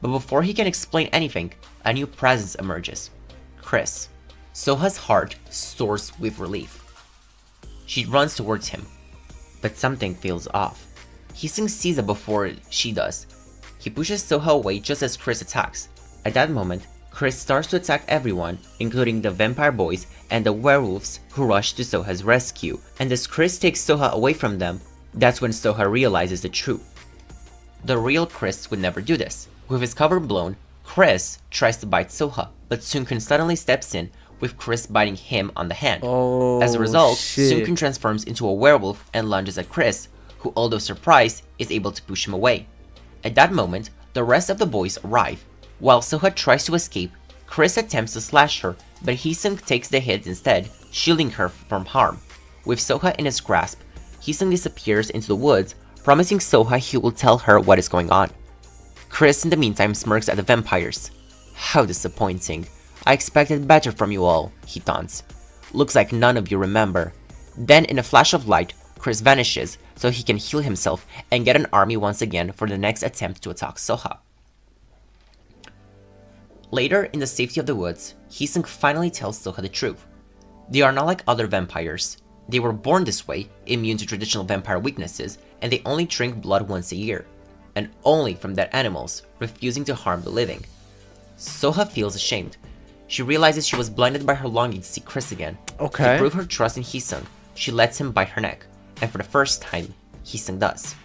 But before he can explain anything, a new presence emerges. Chris. Soha's heart soars with relief. She runs towards him, but something feels off. Hee-sung sees it before she does. He pushes Soha away just as Chris attacks. At that moment, Chris starts to attack everyone, including the vampire boys and the werewolves who rush to Soha's rescue. And as Chris takes Soha away from them, that's when Soha realizes the truth. The real Chris would never do this. With his cover blown, Chris tries to bite Soha, but Sunkun suddenly steps in, with Chris biting him on the hand. As a result, Sunkun transforms into a werewolf and lunges at Chris, who, although surprised, is able to push him away. At that moment, the rest of the boys arrive. While Soha tries to escape, Chris attempts to slash her, but Hee-sung takes the hit instead, shielding her from harm. With Soha in his grasp, Hee-sung disappears into the woods, promising Soha he will tell her what is going on. Chris in the meantime smirks at the vampires. How disappointing. I expected better from you all, he taunts. Looks like none of you remember. Then in a flash of light, Chris vanishes so he can heal himself and get an army once again for the next attempt to attack Soha. Later, in the safety of the woods, Hee-sung finally tells Soha the truth. They are not like other vampires. They were born this way, immune to traditional vampire weaknesses, and they only drink blood once a year. And only from dead animals, refusing to harm the living. Soha feels ashamed. She realizes she was blinded by her longing to see Chris again. To prove her trust in Hee-sung, she lets him bite her neck, and for the first time, Hee-sung does.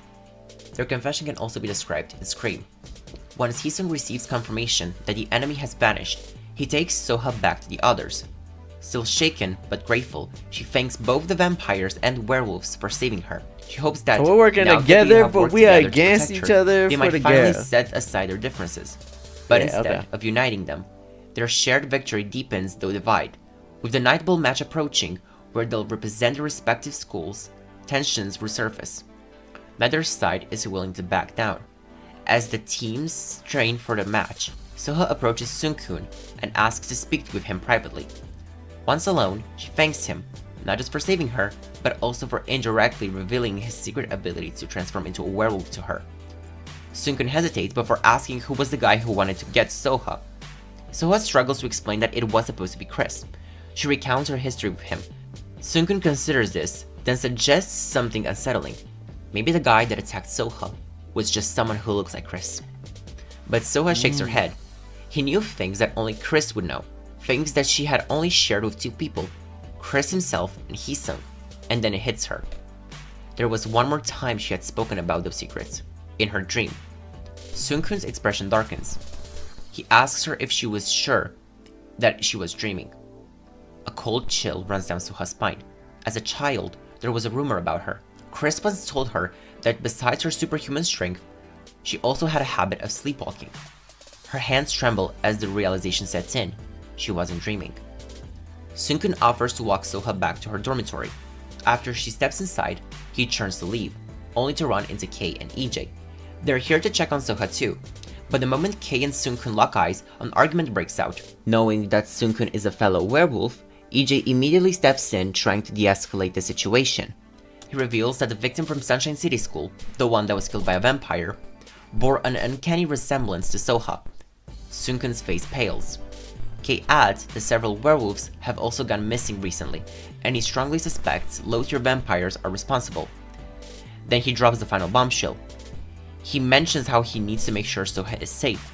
Their confession can also be described in Scream. Once Hee-sung receives confirmation that the enemy has vanished, he takes Soha back to the others. Still shaken but grateful, she thanks both the vampires and werewolves for saving her. She hopes that we're working together, but we are against each other. They might finally set aside their differences. But instead of uniting them, their shared victory deepens the divide. With the Night Bowl match approaching, where they'll represent their respective schools, tensions resurface. Neither side is willing to back down. As the teams train for the match, Soha approaches Sunkun and asks to speak with him privately. Once alone, she thanks him, not just for saving her, but also for indirectly revealing his secret ability to transform into a werewolf to her. Seungkun hesitates before asking who was the guy who wanted to get Soha. Soha struggles to explain that it was supposed to be Chris. She recounts her history with him. Seungkun considers this, then suggests something unsettling. Maybe the guy that attacked Soha was just someone who looks like Chris. But Soha shakes her head. He knew things that only Chris would know. Things that she had only shared with two people, Chris himself and Heesung. And then it hits her. There was one more time she had spoken about those secrets. In her dream. Seungkun's expression darkens. He asks her if she was sure that she was dreaming. A cold chill runs down Soha's spine. As a child, there was a rumor about her. Chris once told her that besides her superhuman strength, she also had a habit of sleepwalking. Her hands tremble as the realization sets in. She wasn't dreaming. Seungkun offers to walk Soha back to her dormitory. After she steps inside, he turns to leave, only to run into Kay and EJ. They're here to check on Soha too, but the moment Kay and Seungkun lock eyes, an argument breaks out. Knowing that Seungkun is a fellow werewolf, EJ immediately steps in, trying to de-escalate the situation. He reveals that the victim from Sunshine City School, the one that was killed by a vampire, bore an uncanny resemblance to Soha. Seungkun's face pales. Kay adds that several werewolves have also gone missing recently, and he strongly suspects low-tier vampires are responsible. Then he drops the final bombshell. He mentions how he needs to make sure Soha is safe.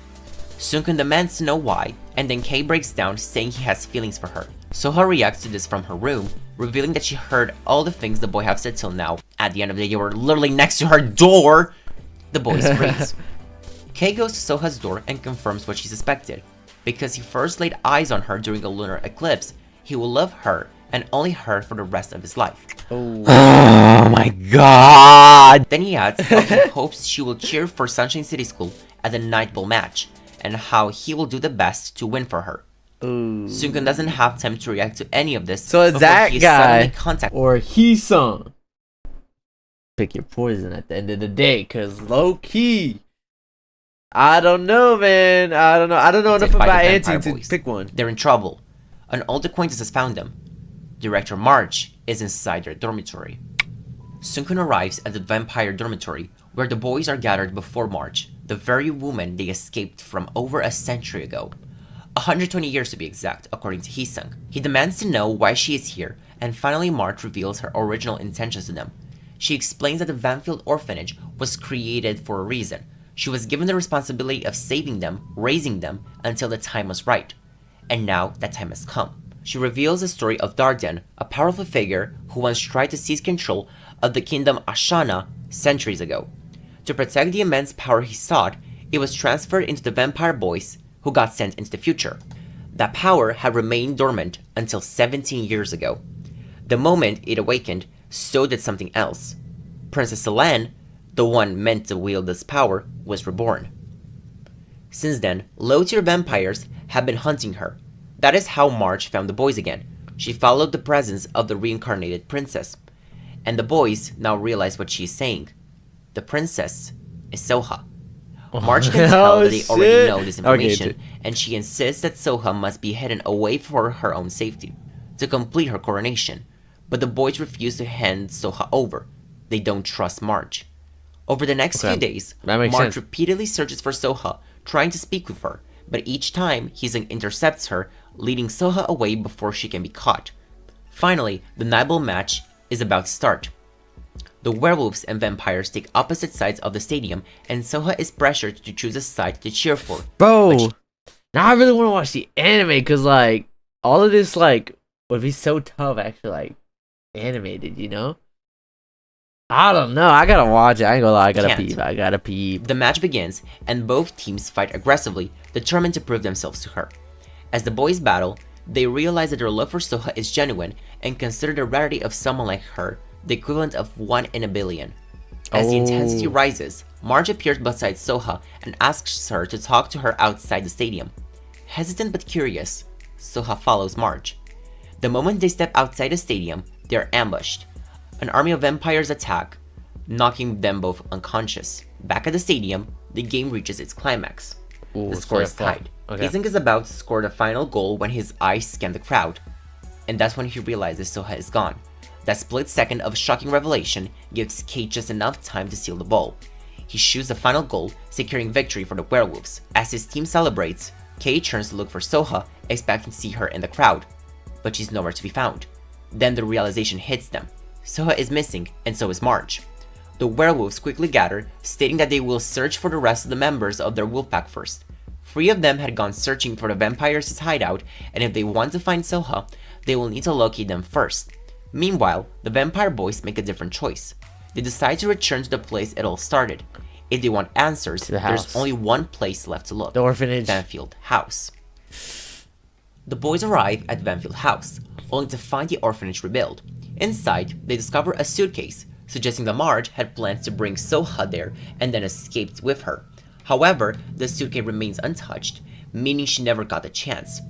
Seungkun demands to know why, and then Kay breaks down, saying he has feelings for her. Soha reacts to this from her room, revealing that she heard all the things the boy have said till now. At the end of the day, you were literally next to her door! The boys freeze. Kay goes to Soha's door and confirms what she suspected. Because he first laid eyes on her during a lunar eclipse, he will love her and only her for the rest of his life. Oh my god! Then he adds how he hopes she will cheer for Sunshine City School at the Night Bowl match, and how he will do the best to win for her. Seungkun doesn't have time to react to any of this. So it's that guy or Heesung. Pick your poison at the end of the day, cause low key, I don't know, man. I don't know enough about Anti to pick one. They're in trouble. An old acquaintance has found them. Director March is inside their dormitory. Seungkun arrives at the vampire dormitory, where the boys are gathered before March, the very woman they escaped from over a century ago. 120 years to be exact, according to Heesung. He demands to know why she is here, and finally March reveals her original intentions to them. She explains that the Vanfield orphanage was created for a reason. She was given the responsibility of saving them, raising them, until the time was right. And now that time has come. She reveals the story of Darden, a powerful figure who once tried to seize control of the kingdom Ashana centuries ago. To protect the immense power he sought, it was transferred into the vampire boys, who got sent into the future. That power had remained dormant until 17 years ago. The moment it awakened, so did something else. Princess Selene, the one meant to wield this power, was reborn. Since then, low-tier vampires have been hunting her. That is how March found the boys again. She followed the presence of the reincarnated princess. And the boys now realize what she is saying. The princess is Soha. March can tell that they already know this information, and she insists that Soha must be hidden away for her own safety, to complete her coronation. But the boys refuse to hand Soha over. They don't trust March. Over the next few days, March repeatedly searches for Soha, trying to speak with her, but each time Heesung intercepts her, leading Soha away before she can be caught. Finally, the Nibel match is about to start. The werewolves and vampires take opposite sides of the stadium, and Soha is pressured to choose a side to cheer for. Bro, now I really want to watch the anime, because, like, all of this, like, would be so tough, actually, like, animated, you know? I don't know, I gotta watch it, I ain't gonna lie, I gotta peep. The match begins, and both teams fight aggressively, determined to prove themselves to her. As the boys battle, they realize that their love for Soha is genuine, and consider the rarity of someone like her the equivalent of 1 in a billion. As the intensity rises, Marge appears beside Soha and asks her to talk to her outside the stadium. Hesitant but curious, Soha follows Marge. The moment they step outside the stadium, they are ambushed. An army of vampires attack, knocking them both unconscious. Back at the stadium, the game reaches its climax. The score is tied. Pendxng is about to score the final goal when his eyes scan the crowd. and that's when he realizes Soha is gone. That split second of shocking revelation gives Kate just enough time to seal the ball. He shoots the final goal, securing victory for the werewolves. As his team celebrates, Kate turns to look for Soha, expecting to see her in the crowd, but she's nowhere to be found. Then the realization hits them. Soha is missing, and so is Marge. The werewolves quickly gather, stating that they will search for the rest of the members of their wolf pack first. 3 of them had gone searching for the vampires' hideout, and if they want to find Soha, they will need to locate them first. Meanwhile, the vampire boys make a different choice. They decide to return to the place it all started. If they want answers, there's only one place left to look. The orphanage. Vanfield House. The boys arrive at Vanfield House, only to find the orphanage rebuilt. Inside, they discover a suitcase, suggesting that Marge had plans to bring Soha there and then escaped with her. However, the suitcase remains untouched, meaning she never got the chance.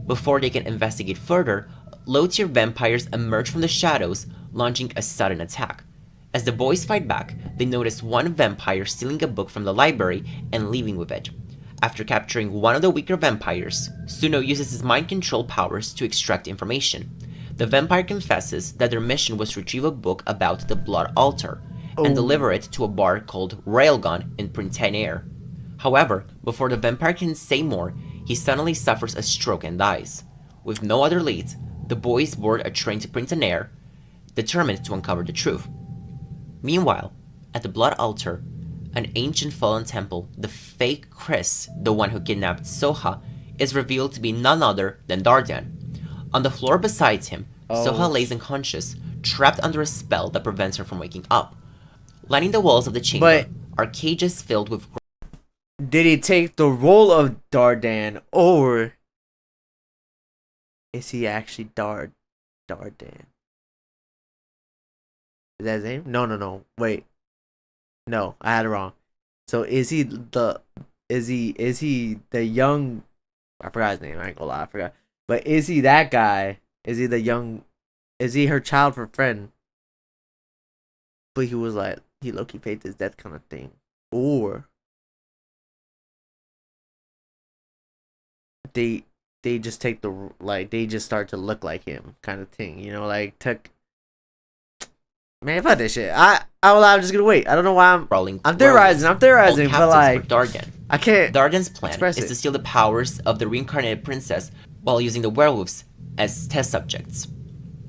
Before they can investigate further, low-tier vampires emerge from the shadows, launching a sudden attack. As the boys fight back, they notice one vampire stealing a book from the library and leaving with it. After capturing one of the weaker vampires, Suno uses his mind control powers to extract information. The vampire confesses that their mission was to retrieve a book about the Blood Altar and deliver it to a bar called Railgun in Pendxng. However, before the vampire can say more, he suddenly suffers a stroke and dies. With no other leads, the boys board a train to Pendxng, determined to uncover the truth. Meanwhile, at the Blood Altar, an ancient fallen temple, the fake Chris, the one who kidnapped Soha, is revealed to be none other than Dardan. On the floor beside him, Soha lays unconscious, trapped under a spell that prevents her from waking up. Lining the walls of the chamber are cages filled with... Did he take the role of Dardan, or is he actually Dardan? Is that his name? No. Wait. No, I had it wrong. So is he the young, I forgot his name, I ain't gonna lie, I forgot. But is he that guy? Is he her childhood friend? But he was like, he low-key faked his death kind of thing. Or they just take they just start to look like him kind of thing, you know, like man, fuck this shit. I'm just gonna wait. I don't know why I'm theorizing, but like Dardan. I can't. Dardan's plan is to steal the powers of the reincarnated princess while using the werewolves as test subjects,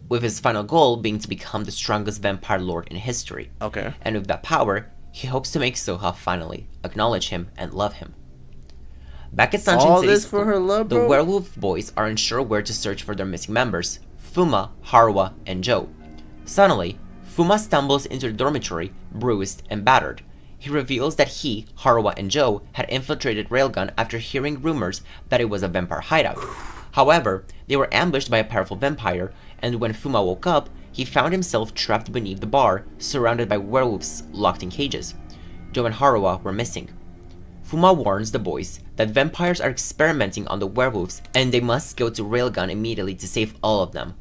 with his final goal being to become the strongest vampire lord in history. Okay. And with that power, he hopes to make Soha finally acknowledge him and love him. Back at Sunshine City School, the werewolf boys are unsure where to search for their missing members, Fuma, Haruwa, and Joe. Suddenly, Fuma stumbles into the dormitory, bruised and battered. He reveals that he, Haruwa, and Joe had infiltrated Railgun after hearing rumors that it was a vampire hideout. However, they were ambushed by a powerful vampire, and when Fuma woke up, he found himself trapped beneath the bar, surrounded by werewolves locked in cages. Joe and Haruwa were missing. Fuma warns the boys that vampires are experimenting on the werewolves and they must go to Railgun immediately to save all of them.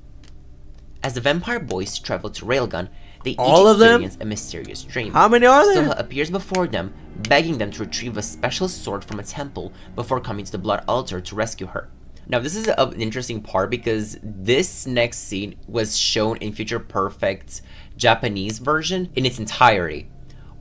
As the vampire boys travel to Railgun, they each experience a mysterious dream. How many are there? Soha appears before them, begging them to retrieve a special sword from a temple before coming to the Blood Altar to rescue her. Now, this is an interesting part because this next scene was shown in Future Perfect's Japanese version in its entirety.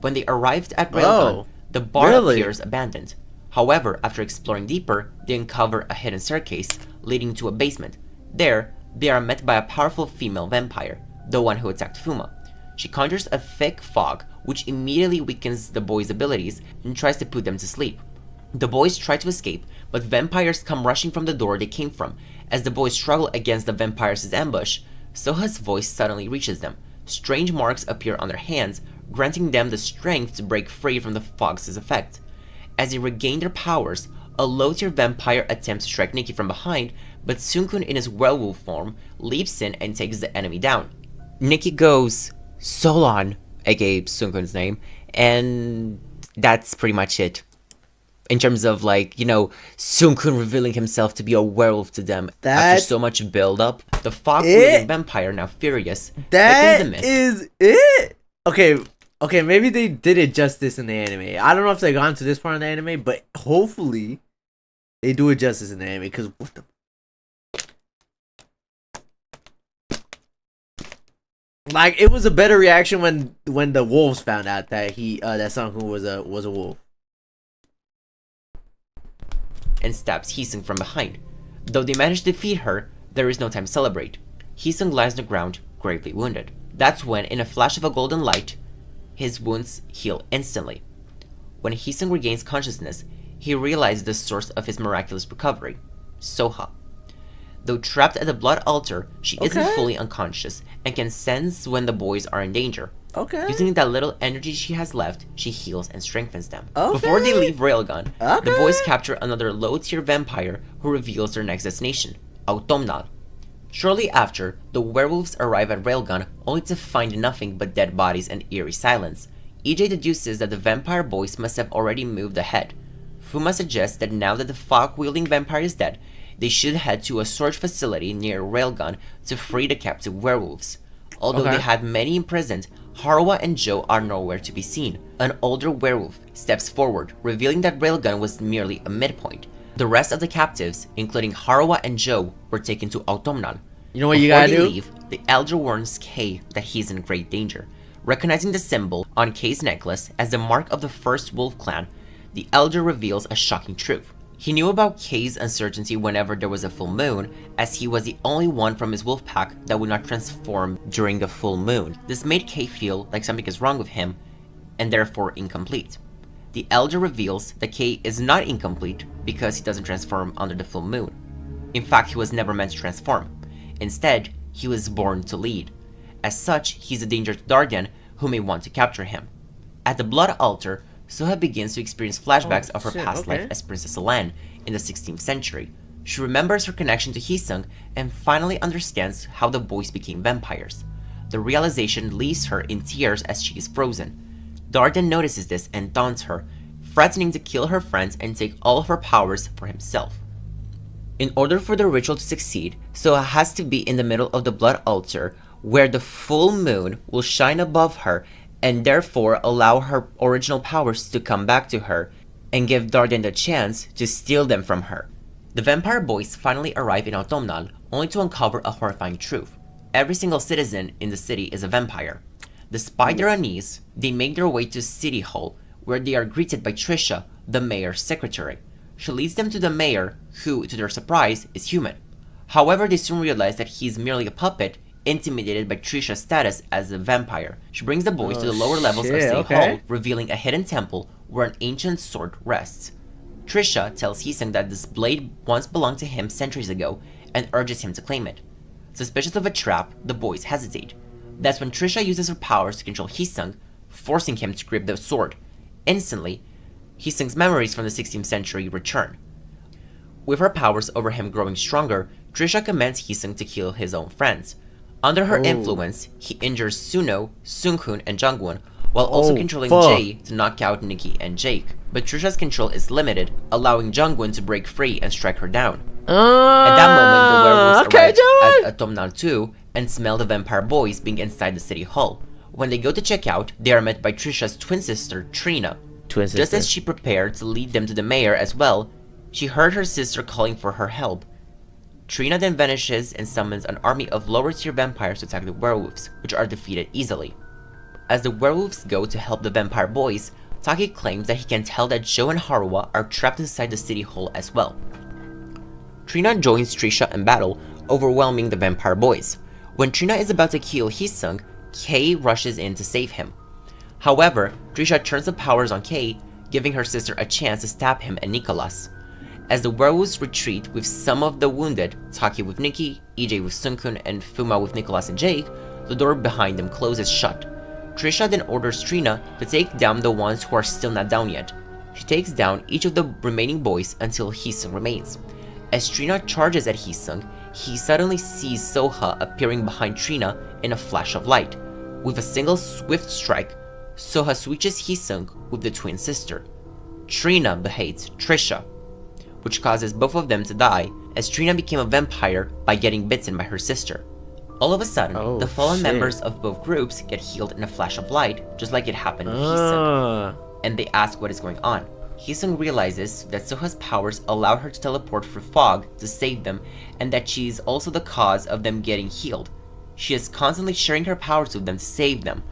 When they arrived at Railgun, the bar appears abandoned. However, after exploring deeper, they uncover a hidden staircase leading to a basement. There, they are met by a powerful female vampire, the one who attacked Fuma. She conjures a thick fog, which immediately weakens the boys' abilities and tries to put them to sleep. The boys try to escape, but vampires come rushing from the door they came from. As the boys struggle against the vampires' ambush, Soha's voice suddenly reaches them. Strange marks appear on their hands, granting them the strength to break free from the fog's effect. As they regain their powers, a low-tier vampire attempts to strike Nikki from behind, but Sunkun in his werewolf form leaps in and takes the enemy down. Nikki goes, "Solon," aka Sunkun's name, and that's pretty much it. In terms of, like, you know, Sunkun revealing himself to be a werewolf to them after so much build-up, the fog-wielding vampire, now furious, that is it. Okay, maybe they did it justice in the anime. I don't know if they got into this part in the anime, but hopefully they do it justice in the anime, because what the... Like, it was a better reaction when the wolves found out that that Sung-hoon was a wolf. And stabs Heesung from behind. Though they manage to defeat her, there is no time to celebrate. Heesung lies on the ground, gravely wounded. That's when, in a flash of a golden light, his wounds heal instantly. When Heesung regains consciousness, he realizes the source of his miraculous recovery, Soha. Though trapped at the blood altar, she isn't fully unconscious and can sense when the boys are in danger. Using that little energy she has left, she heals and strengthens them. Before they leave Railgun, the boys capture another low-tier vampire who reveals their next destination, Autumnal. Shortly after, the werewolves arrive at Railgun only to find nothing but dead bodies and eerie silence. EJ deduces that the vampire boys must have already moved ahead. Fuma suggests that now that the fog-wielding vampire is dead, they should head to a storage facility near Railgun to free the captive werewolves. Although they had many imprisoned, Haruwa and Joe are nowhere to be seen. An older werewolf steps forward, revealing that Railgun was merely a midpoint. The rest of the captives, including Haruwa and Joe, were taken to Autumnal. You know what you gotta do? Before they leave, the elder warns Kay that he's in great danger. Recognizing the symbol on Kay's necklace as the mark of the first wolf clan, the elder reveals a shocking truth. He knew about Kay's uncertainty whenever there was a full moon, as he was the only one from his wolf pack that would not transform during the full moon. This made Kay feel like something is wrong with him, and therefore incomplete. The elder reveals that Kay is not incomplete because he doesn't transform under the full moon. In fact, he was never meant to transform. Instead, he was born to lead. As such, he's a danger to Dardian, who may want to capture him. At the blood altar, Soha begins to experience flashbacks of her past life as Princess Alan in the 16th century. She remembers her connection to Heesung and finally understands how the boys became vampires. The realization leaves her in tears as she is frozen. Dardian notices this and taunts her, threatening to kill her friends and take all of her powers for himself. In order for the ritual to succeed, Soha has to be in the middle of the blood altar, where the full moon will shine above her and therefore allow her original powers to come back to her and give Dardian the chance to steal them from her. The vampire boys finally arrive in Autumnal, only to uncover a horrifying truth. Every single citizen in the city is a vampire. Despite their unease, they make their way to City Hall, where they are greeted by Trisha, the mayor's secretary. She leads them to the mayor, who, to their surprise, is human. However, they soon realize that he is merely a puppet, intimidated by Trisha's status as a vampire. She brings the boys to the lower levels of City Hall, revealing a hidden temple where an ancient sword rests. Trisha tells Heesung that this blade once belonged to him centuries ago and urges him to claim it. Suspicious of a trap, the boys hesitate. That's when Trisha uses her powers to control Heesung, forcing him to grip the sword. Instantly, Heesung's memories from the 16th century return. With her powers over him growing stronger, Trisha commands Heesung to kill his own friends. Under her influence, he injures Suno, Sung-hoon, and Jungwon, while also controlling Jae to knock out Nikki and Jake. But Trisha's control is limited, allowing Jungwon to break free and strike her down. At that moment, the werewolves arrive at Autumnal 2 and smell the vampire boys being inside the city hall. When they go to check out, they are met by Trisha's twin sister, Trina. Just as she prepared to lead them to the mayor as well, she heard her sister calling for her help. Trina then vanishes and summons an army of lower-tier vampires to attack the werewolves, which are defeated easily. As the werewolves go to help the vampire boys, Taki claims that he can tell that Joe and Haruwa are trapped inside the city hall as well. Trina joins Trisha in battle, overwhelming the vampire boys. When Trina is about to kill Heesung, Kay rushes in to save him. However, Trisha turns the powers on Kay, giving her sister a chance to stab him and Nicholas. As the werewolves retreat with some of the wounded, Taki with Nikki, EJ with Sung-hoon, and Fuma with Nicholas and Jake, the door behind them closes shut. Trisha then orders Trina to take down the ones who are still not down yet. She takes down each of the remaining boys until Heesung remains. As Trina charges at Heesung, he suddenly sees Soha appearing behind Trina in a flash of light. With a single swift strike, Soha switches Heesung with the twin sister. Trina beheads Trisha, which causes both of them to die, as Trina became a vampire by getting bitten by her sister. All of a sudden, the fallen members of both groups get healed in a flash of light, just like it happened with Heesung, and they ask what is going on. Heesung realizes that Soha's powers allow her to teleport through fog to save them, and that she is also the cause of them getting healed. She is constantly sharing her powers with them to save them.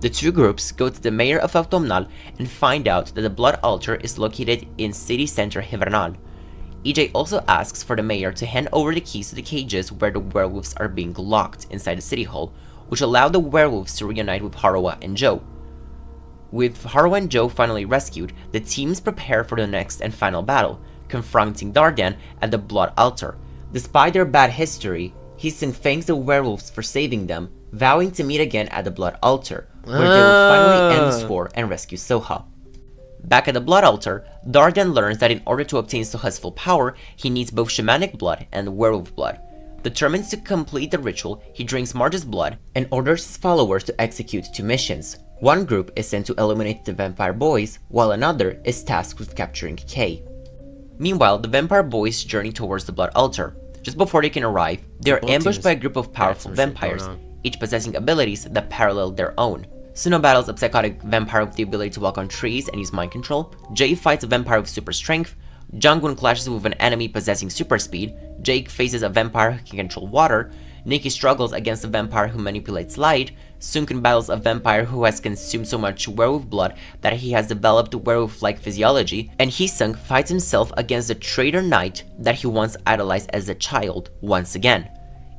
The two groups go to the mayor of Autumnal and find out that the blood altar is located in city center Hivernal. EJ also asks for the mayor to hand over the keys to the cages where the werewolves are being locked inside the city hall, which allow the werewolves to reunite with Haruwa and Joe. With Haruwa and Joe finally rescued, the teams prepare for the next and final battle, confronting Darden at the blood altar. Despite their bad history, Hisung thanks the werewolves for saving them, vowing to meet again at the blood altar, where they will finally end the score and rescue Soha. Back at the blood altar, Darden learns that in order to obtain Soha's full power, he needs both shamanic blood and werewolf blood. Determined to complete the ritual, he drinks Marge's blood and orders his followers to execute two missions. One group is sent to eliminate the vampire boys, while another is tasked with capturing Kay. Meanwhile, the vampire boys journey towards the blood altar. Just before they can arrive, they are ambushed by a group of powerful vampires, each possessing abilities that parallel their own. Suno battles a psychotic vampire with the ability to walk on trees and use mind control. Jay fights a vampire with super strength. Jungwon clashes with an enemy possessing super speed. Jake faces a vampire who can control water. Nikki struggles against a vampire who manipulates light. Sunken battles a vampire who has consumed so much werewolf blood that he has developed werewolf-like physiology. And Hisung fights himself against the traitor knight that he once idolized as a child once again.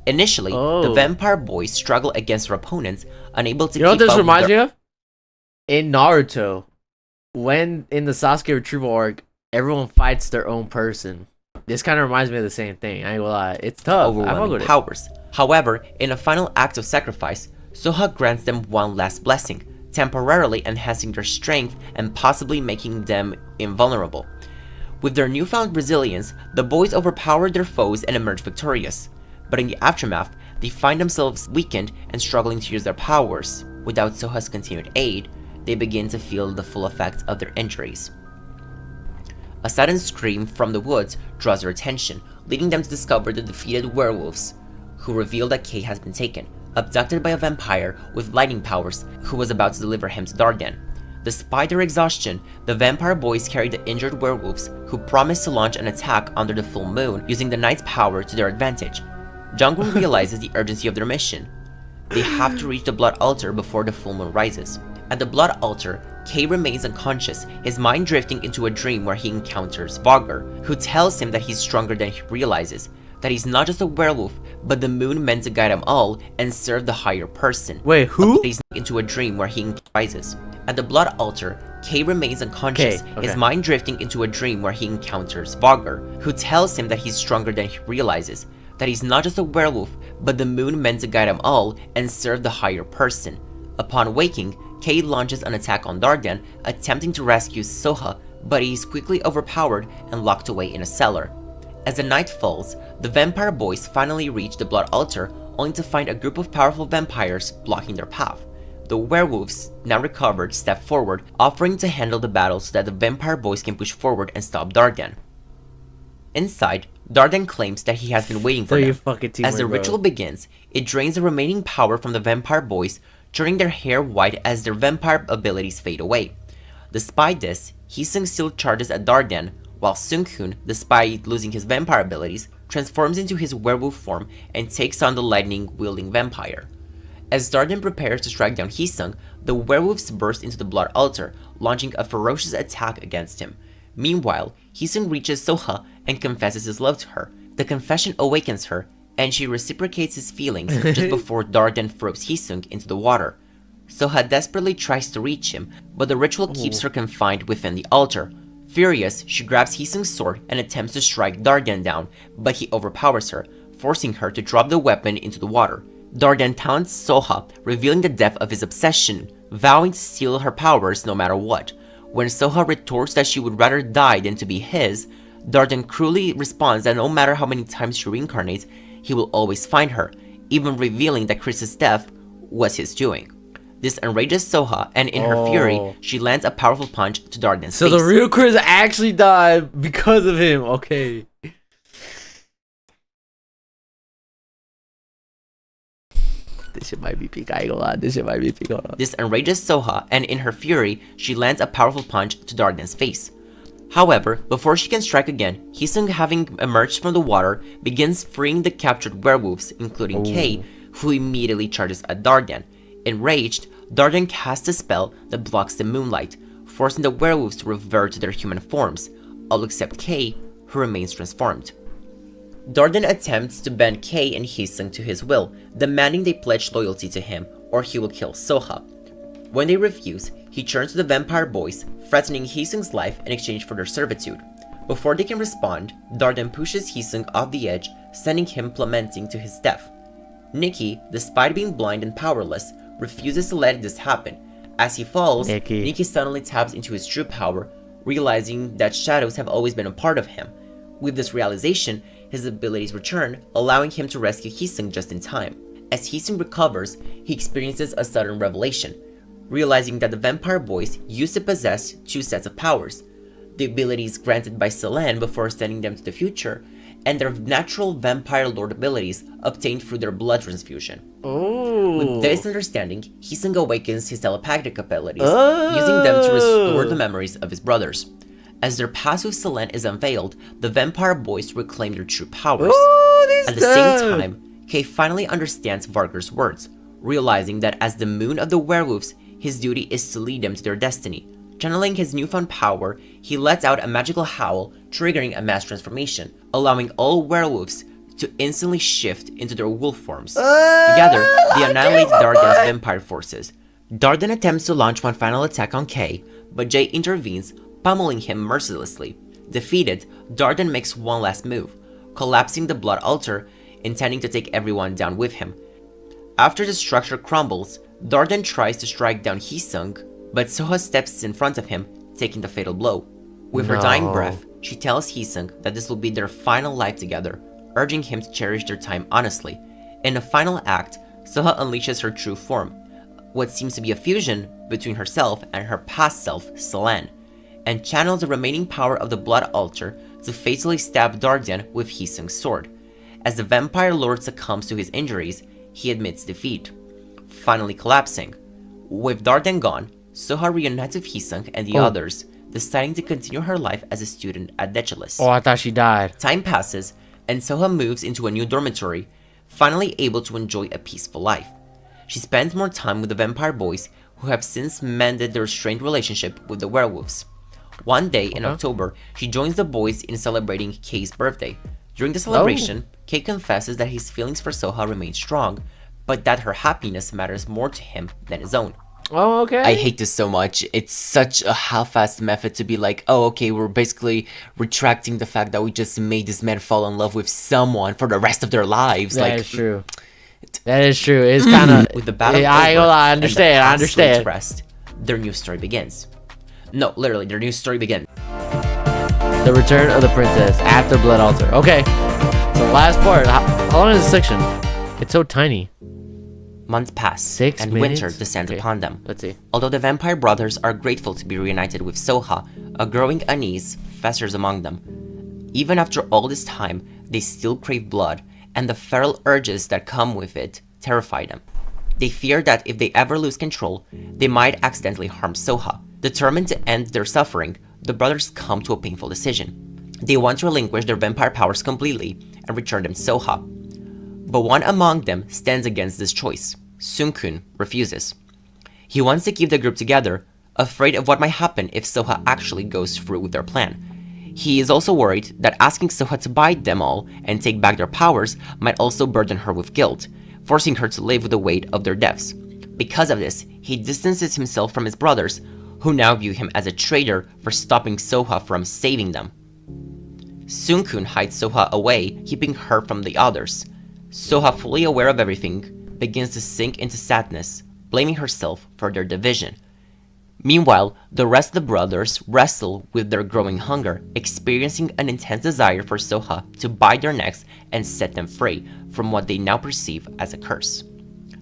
Initially, the vampire boys struggle against their opponents, unable to keep up. You know what this reminds me of? In Naruto, when in the Sasuke retrieval arc, everyone fights their own person. This kind of reminds me of the same thing. I ain't gonna lie. It's tough. Overwhelming powers. However, in a final act of sacrifice, Soha grants them one last blessing, temporarily enhancing their strength and possibly making them invulnerable. With their newfound resilience, the boys overpower their foes and emerge victorious. But in the aftermath, they find themselves weakened and struggling to use their powers. Without Soha's continued aid, they begin to feel the full effects of their injuries. A sudden scream from the woods draws their attention, leading them to discover the defeated werewolves, who reveal that Kay has been taken, abducted by a vampire with lightning powers who was about to deliver him to Darden. Despite their exhaustion, the vampire boys carry the injured werewolves, who promise to launch an attack under the full moon using the night's power to their advantage. Jungwon realizes the urgency of their mission. They have to reach the blood altar before the full moon rises. At the blood altar, Kay remains unconscious, his mind drifting into a dream where he encounters Vogger, who tells him that he's stronger than he realizes, that he's not just a werewolf, but the moon meant to guide them all and serve the higher person. Wait, who? He's into a dream where he rises. At the blood altar, Kay remains unconscious, his mind drifting into a dream where he encounters Vogger, who tells him that he's stronger than he realizes, that he's not just a werewolf, but the moon meant to guide them all and serve the higher person. Upon waking, Kay launches an attack on Darden, attempting to rescue Soha, but he is quickly overpowered and locked away in a cellar. As the night falls, the vampire boys finally reach the blood altar, only to find a group of powerful vampires blocking their path. The werewolves, now recovered, step forward, offering to handle the battle so that the vampire boys can push forward and stop Darden. Inside, Darden claims that he has been waiting for them. As the ritual begins, it drains the remaining power from the vampire boys, turning their hair white as their vampire abilities fade away. Despite this, Hisung still charges at Darden, while Sung-hoon, despite losing his vampire abilities, transforms into his werewolf form and takes on the lightning-wielding vampire. As Darden prepares to strike down Hisung, the werewolves burst into the blood altar, launching a ferocious attack against him. Meanwhile, Hisung reaches Soha and confesses his love to her. The confession awakens her, and she reciprocates his feelings just before Darden throws Hisung into the water. Soha desperately tries to reach him, but the ritual keeps her confined within the altar. Furious, she grabs Hisung's sword and attempts to strike Darden down, but he overpowers her, forcing her to drop the weapon into the water. Darden taunts Soha, revealing the depth of his obsession, vowing to steal her powers no matter what. When Soha retorts that she would rather die than to be his, Darden cruelly responds that no matter how many times she reincarnates, he will always find her, even revealing that Chris's death was his doing. This enrages Soha, and in her fury, she lands a powerful punch to Darden's face. So the real Chris actually died because of him. Okay. This shit might be peak. I ain't gonna lie. This shit might be peak. Hold on. This enrages Soha, and in her fury, she lands a powerful punch to Darden's face. However, before she can strike again, Hisung, having emerged from the water, begins freeing the captured werewolves, including Kay, who immediately charges at Darden. Enraged, Darden casts a spell that blocks the moonlight, forcing the werewolves to revert to their human forms, all except Kay, who remains transformed. Darden attempts to bend Kay and Heesung to his will, demanding they pledge loyalty to him or he will kill Soha. When they refuse, he turns to the vampire boys, threatening Heesung's life in exchange for their servitude. Before they can respond, Darden pushes Heesung off the edge, sending him plummeting to his death. Nikki, despite being blind and powerless, refuses to let this happen. As he falls, Nikki suddenly taps into his true power, realizing that shadows have always been a part of him. With this realization, his abilities return, allowing him to rescue Heesung just in time. As Heesung recovers, he experiences a sudden revelation, realizing that the vampire boys used to possess two sets of powers: the abilities granted by Selene before sending them to the future, and their natural vampire lord abilities obtained through their blood transfusion. Ooh. With this understanding, Heesung awakens his telepathic abilities, using them to restore the memories of his brothers. As their past with Selene is unveiled, the vampire boys reclaim their true powers. At the same time, Kay finally understands Varger's words, realizing that as the moon of the werewolves, his duty is to lead them to their destiny. Channeling his newfound power, he lets out a magical howl, triggering a mass transformation, allowing all werewolves to instantly shift into their wolf forms. Together, they annihilate Darden's vampire forces. Darden attempts to launch one final attack on Kay, but Jay intervenes, pummeling him mercilessly. Defeated, Darden makes one last move, collapsing the blood altar, intending to take everyone down with him. After the structure crumbles, Darden tries to strike down Heesung, but Soha steps in front of him, taking the fatal blow. With her dying breath, she tells Heesung that this will be their final life together, urging him to cherish their time honestly. In the final act, Soha unleashes her true form, what seems to be a fusion between herself and her past self, Selene, and channels the remaining power of the blood altar to fatally stab Darden with Heesung's sword. As the vampire lord succumbs to his injuries, he admits defeat, finally collapsing. With Darden gone, Soha reunites with Heesung and the others, deciding to continue her life as a student at Dechelis. Oh, I thought she died. Time passes, and Soha moves into a new dormitory, finally able to enjoy a peaceful life. She spends more time with the vampire boys, who have since mended their strained relationship with the werewolves. One day in October, she joins the boys in celebrating Kay's birthday. During the celebration, Kay confesses that his feelings for Soha remain strong, but that her happiness matters more to him than his own. Oh, okay. I hate this so much. It's such a half-assed method to be like, oh, okay, we're basically retracting the fact that we just made this man fall in love with someone for the rest of their lives. That is true. That is true. It's kind of with the battle. I understand. Rest, their new story begins. No, literally, their new story begins. The return of the princess after Blood Altar. Okay. So last part. How long is this section? It's so tiny. Months pass, 6 and minutes? winter descends upon them. Let's see. Although the vampire brothers are grateful to be reunited with Soha, a growing unease festers among them. Even after all this time, they still crave blood, and the feral urges that come with it terrify them. They fear that if they ever lose control, they might accidentally harm Soha. Determined to end their suffering, the brothers come to a painful decision. They want to relinquish their vampire powers completely and return them to Soha. But one among them stands against this choice. Sun-kun refuses. He wants to keep the group together, afraid of what might happen if Soha actually goes through with their plan. He is also worried that asking Soha to bite them all and take back their powers might also burden her with guilt, forcing her to live with the weight of their deaths. Because of this, he distances himself from his brothers, who now view him as a traitor for stopping Soha from saving them. Sun-kun hides Soha away, keeping her from the others. Soha, fully aware of everything, begins to sink into sadness, blaming herself for their division. Meanwhile, the rest of the brothers wrestle with their growing hunger, experiencing an intense desire for Soha to bite their necks and set them free from what they now perceive as a curse.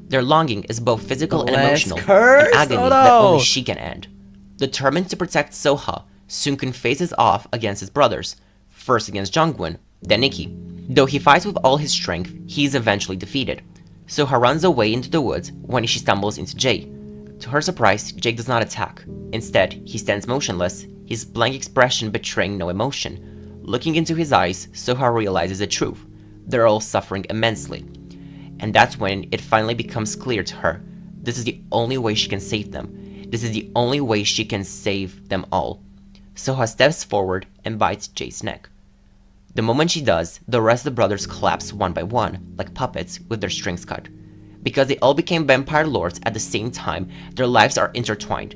Their longing is both physical and emotional, an agony that only she can end. Determined to protect Soha, Sun-kun faces off against his brothers, first against Jungwon, then Nikki. Though he fights with all his strength, he is eventually defeated. Soha runs away into the woods when she stumbles into Jay. To her surprise, Jake does not attack. Instead, he stands motionless, his blank expression betraying no emotion. Looking into his eyes, Soha realizes the truth. They're all suffering immensely. And that's when it finally becomes clear to her. This is the only way she can save them. This is the only way she can save them all. Soha steps forward and bites Jay's neck. The moment she does, the rest of the brothers collapse one by one, like puppets with their strings cut. Because they all became vampire lords at the same time, their lives are intertwined.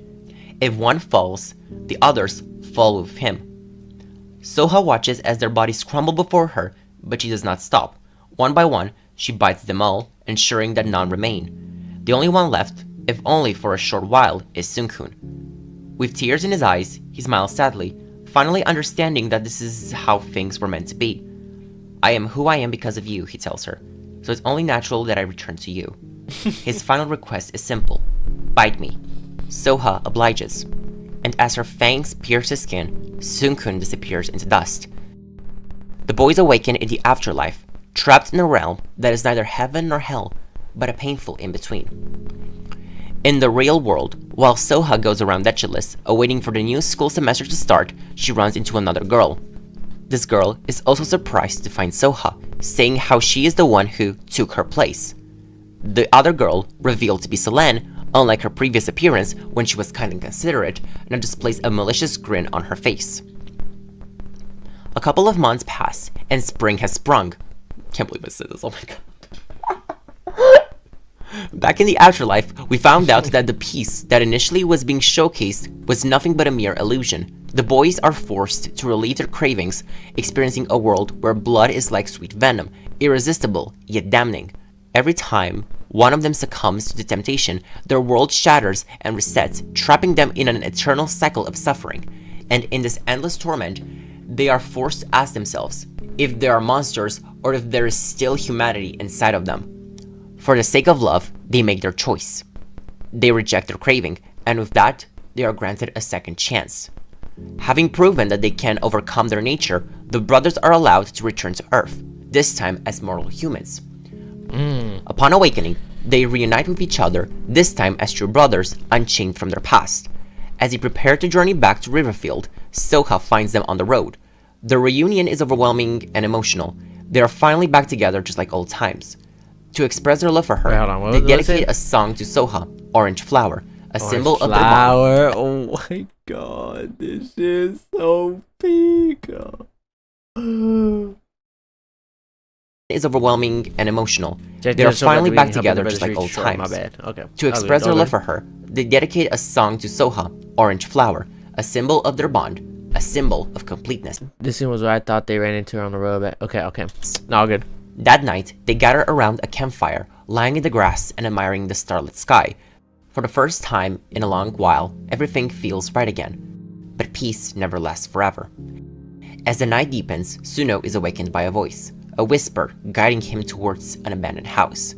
If one falls, the others fall with him. Soha watches as their bodies crumble before her, but she does not stop. One by one, she bites them all, ensuring that none remain. The only one left, if only for a short while, is Seung-kun. With tears in his eyes, he smiles sadly, finally understanding that this is how things were meant to be. I am who I am because of you, he tells her, so it's only natural that I return to you. His final request is simple. Bite me. Soha obliges, and as her fangs pierce his skin, Seung-kun disappears into dust. The boys awaken in the afterlife, trapped in a realm that is neither heaven nor hell, but a painful in-between. In the real world, while Soha goes around lectureless, awaiting for the new school semester to start, she runs into another girl. This girl is also surprised to find Soha, saying how she is the one who took her place. The other girl, revealed to be Selene, unlike her previous appearance when she was kind and considerate, now displays a malicious grin on her face. A couple of months pass, and spring has sprung. Can't believe I said this, oh my god. Back in the afterlife, we found out that the piece that initially was being showcased was nothing but a mere illusion. The boys are forced to relieve their cravings, experiencing a world where blood is like sweet venom, irresistible yet damning. Every time one of them succumbs to the temptation, their world shatters and resets, trapping them in an eternal cycle of suffering. And in this endless torment, they are forced to ask themselves if they are monsters or if there is still humanity inside of them. For the sake of love, they make their choice. They reject their craving, and with that, they are granted a second chance. Having proven that they can overcome their nature, the brothers are allowed to return to Earth, this time as mortal humans. Upon awakening, they reunite with each other, this time as true brothers, unchained from their past. As they prepare to journey back to Riverfield, Soha finds them on the road. The reunion is overwhelming and emotional. They are finally back together just like old times. To express their love for her, they dedicate a song to Soha, Orange Flower, a symbol of their bond. Oh my god, this is so peak. Is overwhelming and emotional. They are finally back together just like old times. To express their love for her, they dedicate a song to Soha, Orange Flower, a symbol of their bond, a symbol of completeness. This scene was where I thought they ran into her on the road, but okay. No, good. That night, they gather around a campfire, lying in the grass and admiring the starlit sky. For the first time in a long while, everything feels right again. But peace never lasts forever. As the night deepens, Suno is awakened by a voice, a whisper guiding him towards an abandoned house.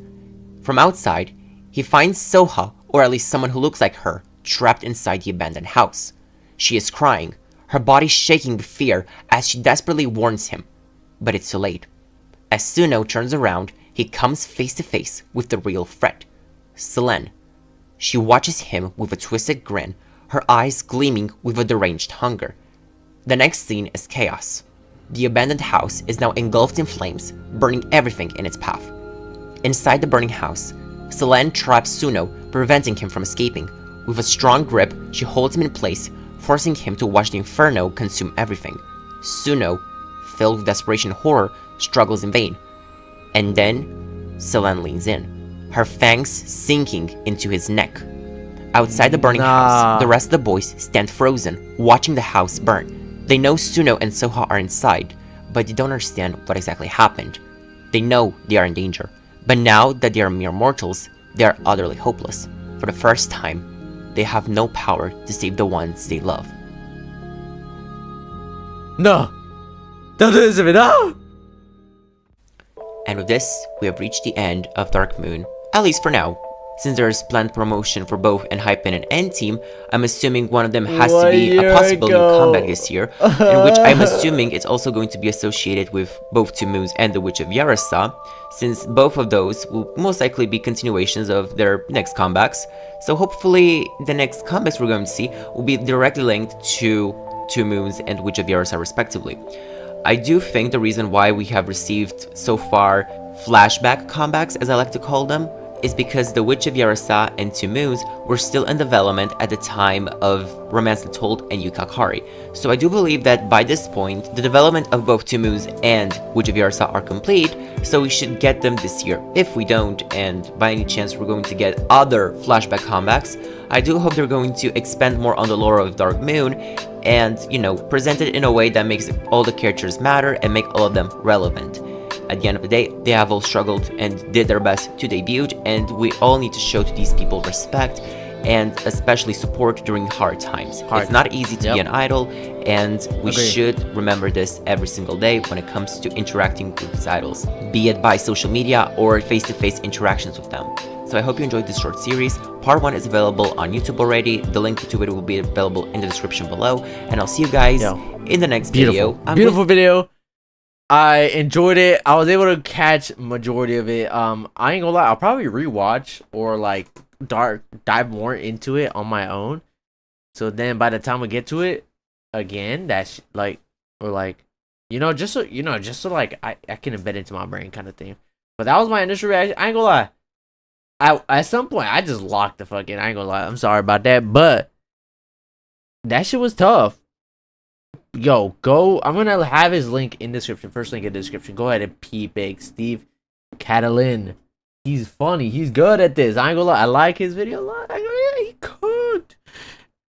From outside, he finds Soha, or at least someone who looks like her, trapped inside the abandoned house. She is crying, her body shaking with fear as she desperately warns him. But it's too late. As Suno turns around, he comes face to face with the real threat, Selene. She watches him with a twisted grin, her eyes gleaming with a deranged hunger. The next scene is chaos. The abandoned house is now engulfed in flames, burning everything in its path. Inside the burning house, Selene traps Suno, preventing him from escaping. With a strong grip, she holds him in place, forcing him to watch the inferno consume everything. Suno, filled with desperation and horror, struggles in vain. And then, Selene leans in, her fangs sinking into his neck. Outside the burning house, the rest of the boys stand frozen, watching the house burn. They know Suno and Soha are inside, but they don't understand what exactly happened. They know they are in danger, but now that they are mere mortals, they are utterly hopeless. For the first time, they have no power to save the ones they love. No! Don't do this to me, no! And with this, we have reached the end of Dark Moon, at least for now. Since there is planned promotion for both ENHYPEN and N-Team, I'm assuming one of them has to be a possible new comeback this year, in which I'm assuming it's also going to be associated with both Two Moons and The Witch of Yarasa, since both of those will most likely be continuations of their next comebacks. So hopefully the next comebacks we're going to see will be directly linked to Two Moons and Witch of Yarasa respectively. I do think the reason why we have received so far flashback comebacks, as I like to call them, is because the Witch of Yarasa and Two Moons were still in development at the time of Romance Untold and Yukakari. So I do believe that by this point, the development of both Two Moons and Witch of Yarasa are complete, so we should get them this year. If we don't, and by any chance we're going to get other flashback comebacks, I do hope they're going to expand more on the lore of Dark Moon and, you know, present it in a way that makes all the characters matter and make all of them relevant. At the end of the day, they have all struggled and did their best to debut, and we all need to show to these people respect and especially support during hard times. It's not easy to be an idol, and we should remember this every single day when it comes to interacting with these idols, be it by social media or face-to-face interactions with them. So I hope you enjoyed this short series. Part 1 is available on YouTube already. The link to it will be available in the description below, and I'll see you guys in the next video. Beautiful video. I enjoyed it. I was able to catch majority of it. I ain't gonna lie, I'll probably rewatch or like dive more into it on my own. So then by the time we get to it again, that's like, or like, just so like I can embed into my brain kind of thing. But that was my initial reaction. I ain't gonna lie. At some point I just locked the fucking. I ain't gonna lie. I'm sorry about that, but that shit was tough. Yo, go. I'm gonna have his link in the description. First link in the description. Go ahead and peep it. Steve Catalin. He's funny. He's good at this. I ain't gonna lie. I like his video a lot. Yeah, he cooked.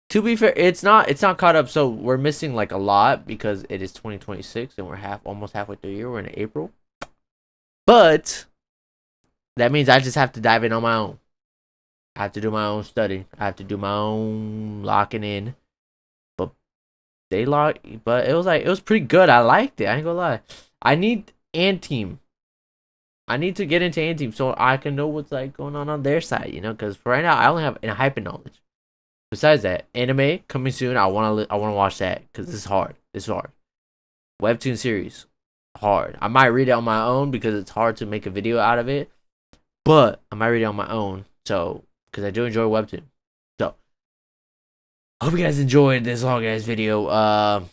To be fair, it's not caught up. So we're missing like a lot because it is 2026 and we're almost halfway through the year. We're in April. But that means I just have to dive in on my own. I have to do my own study. I have to do my own locking in. But it was pretty good. I liked it. I ain't gonna lie. I need Anteam. I need to get into Anteam so I can know what's like going on their side, because for right now I only have ENHYPEN knowledge. Besides that, anime coming soon. I wanna watch that because this is hard. It's hard. Webtoon series, hard. I might read it on my own because it's hard to make a video out of it, but I might read it on my own. So because I do enjoy Webtoon. So hope you guys enjoyed this long ass video.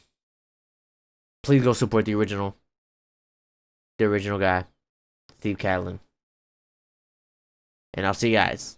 Please go support the original guy, Steve Catalin. And I'll see you guys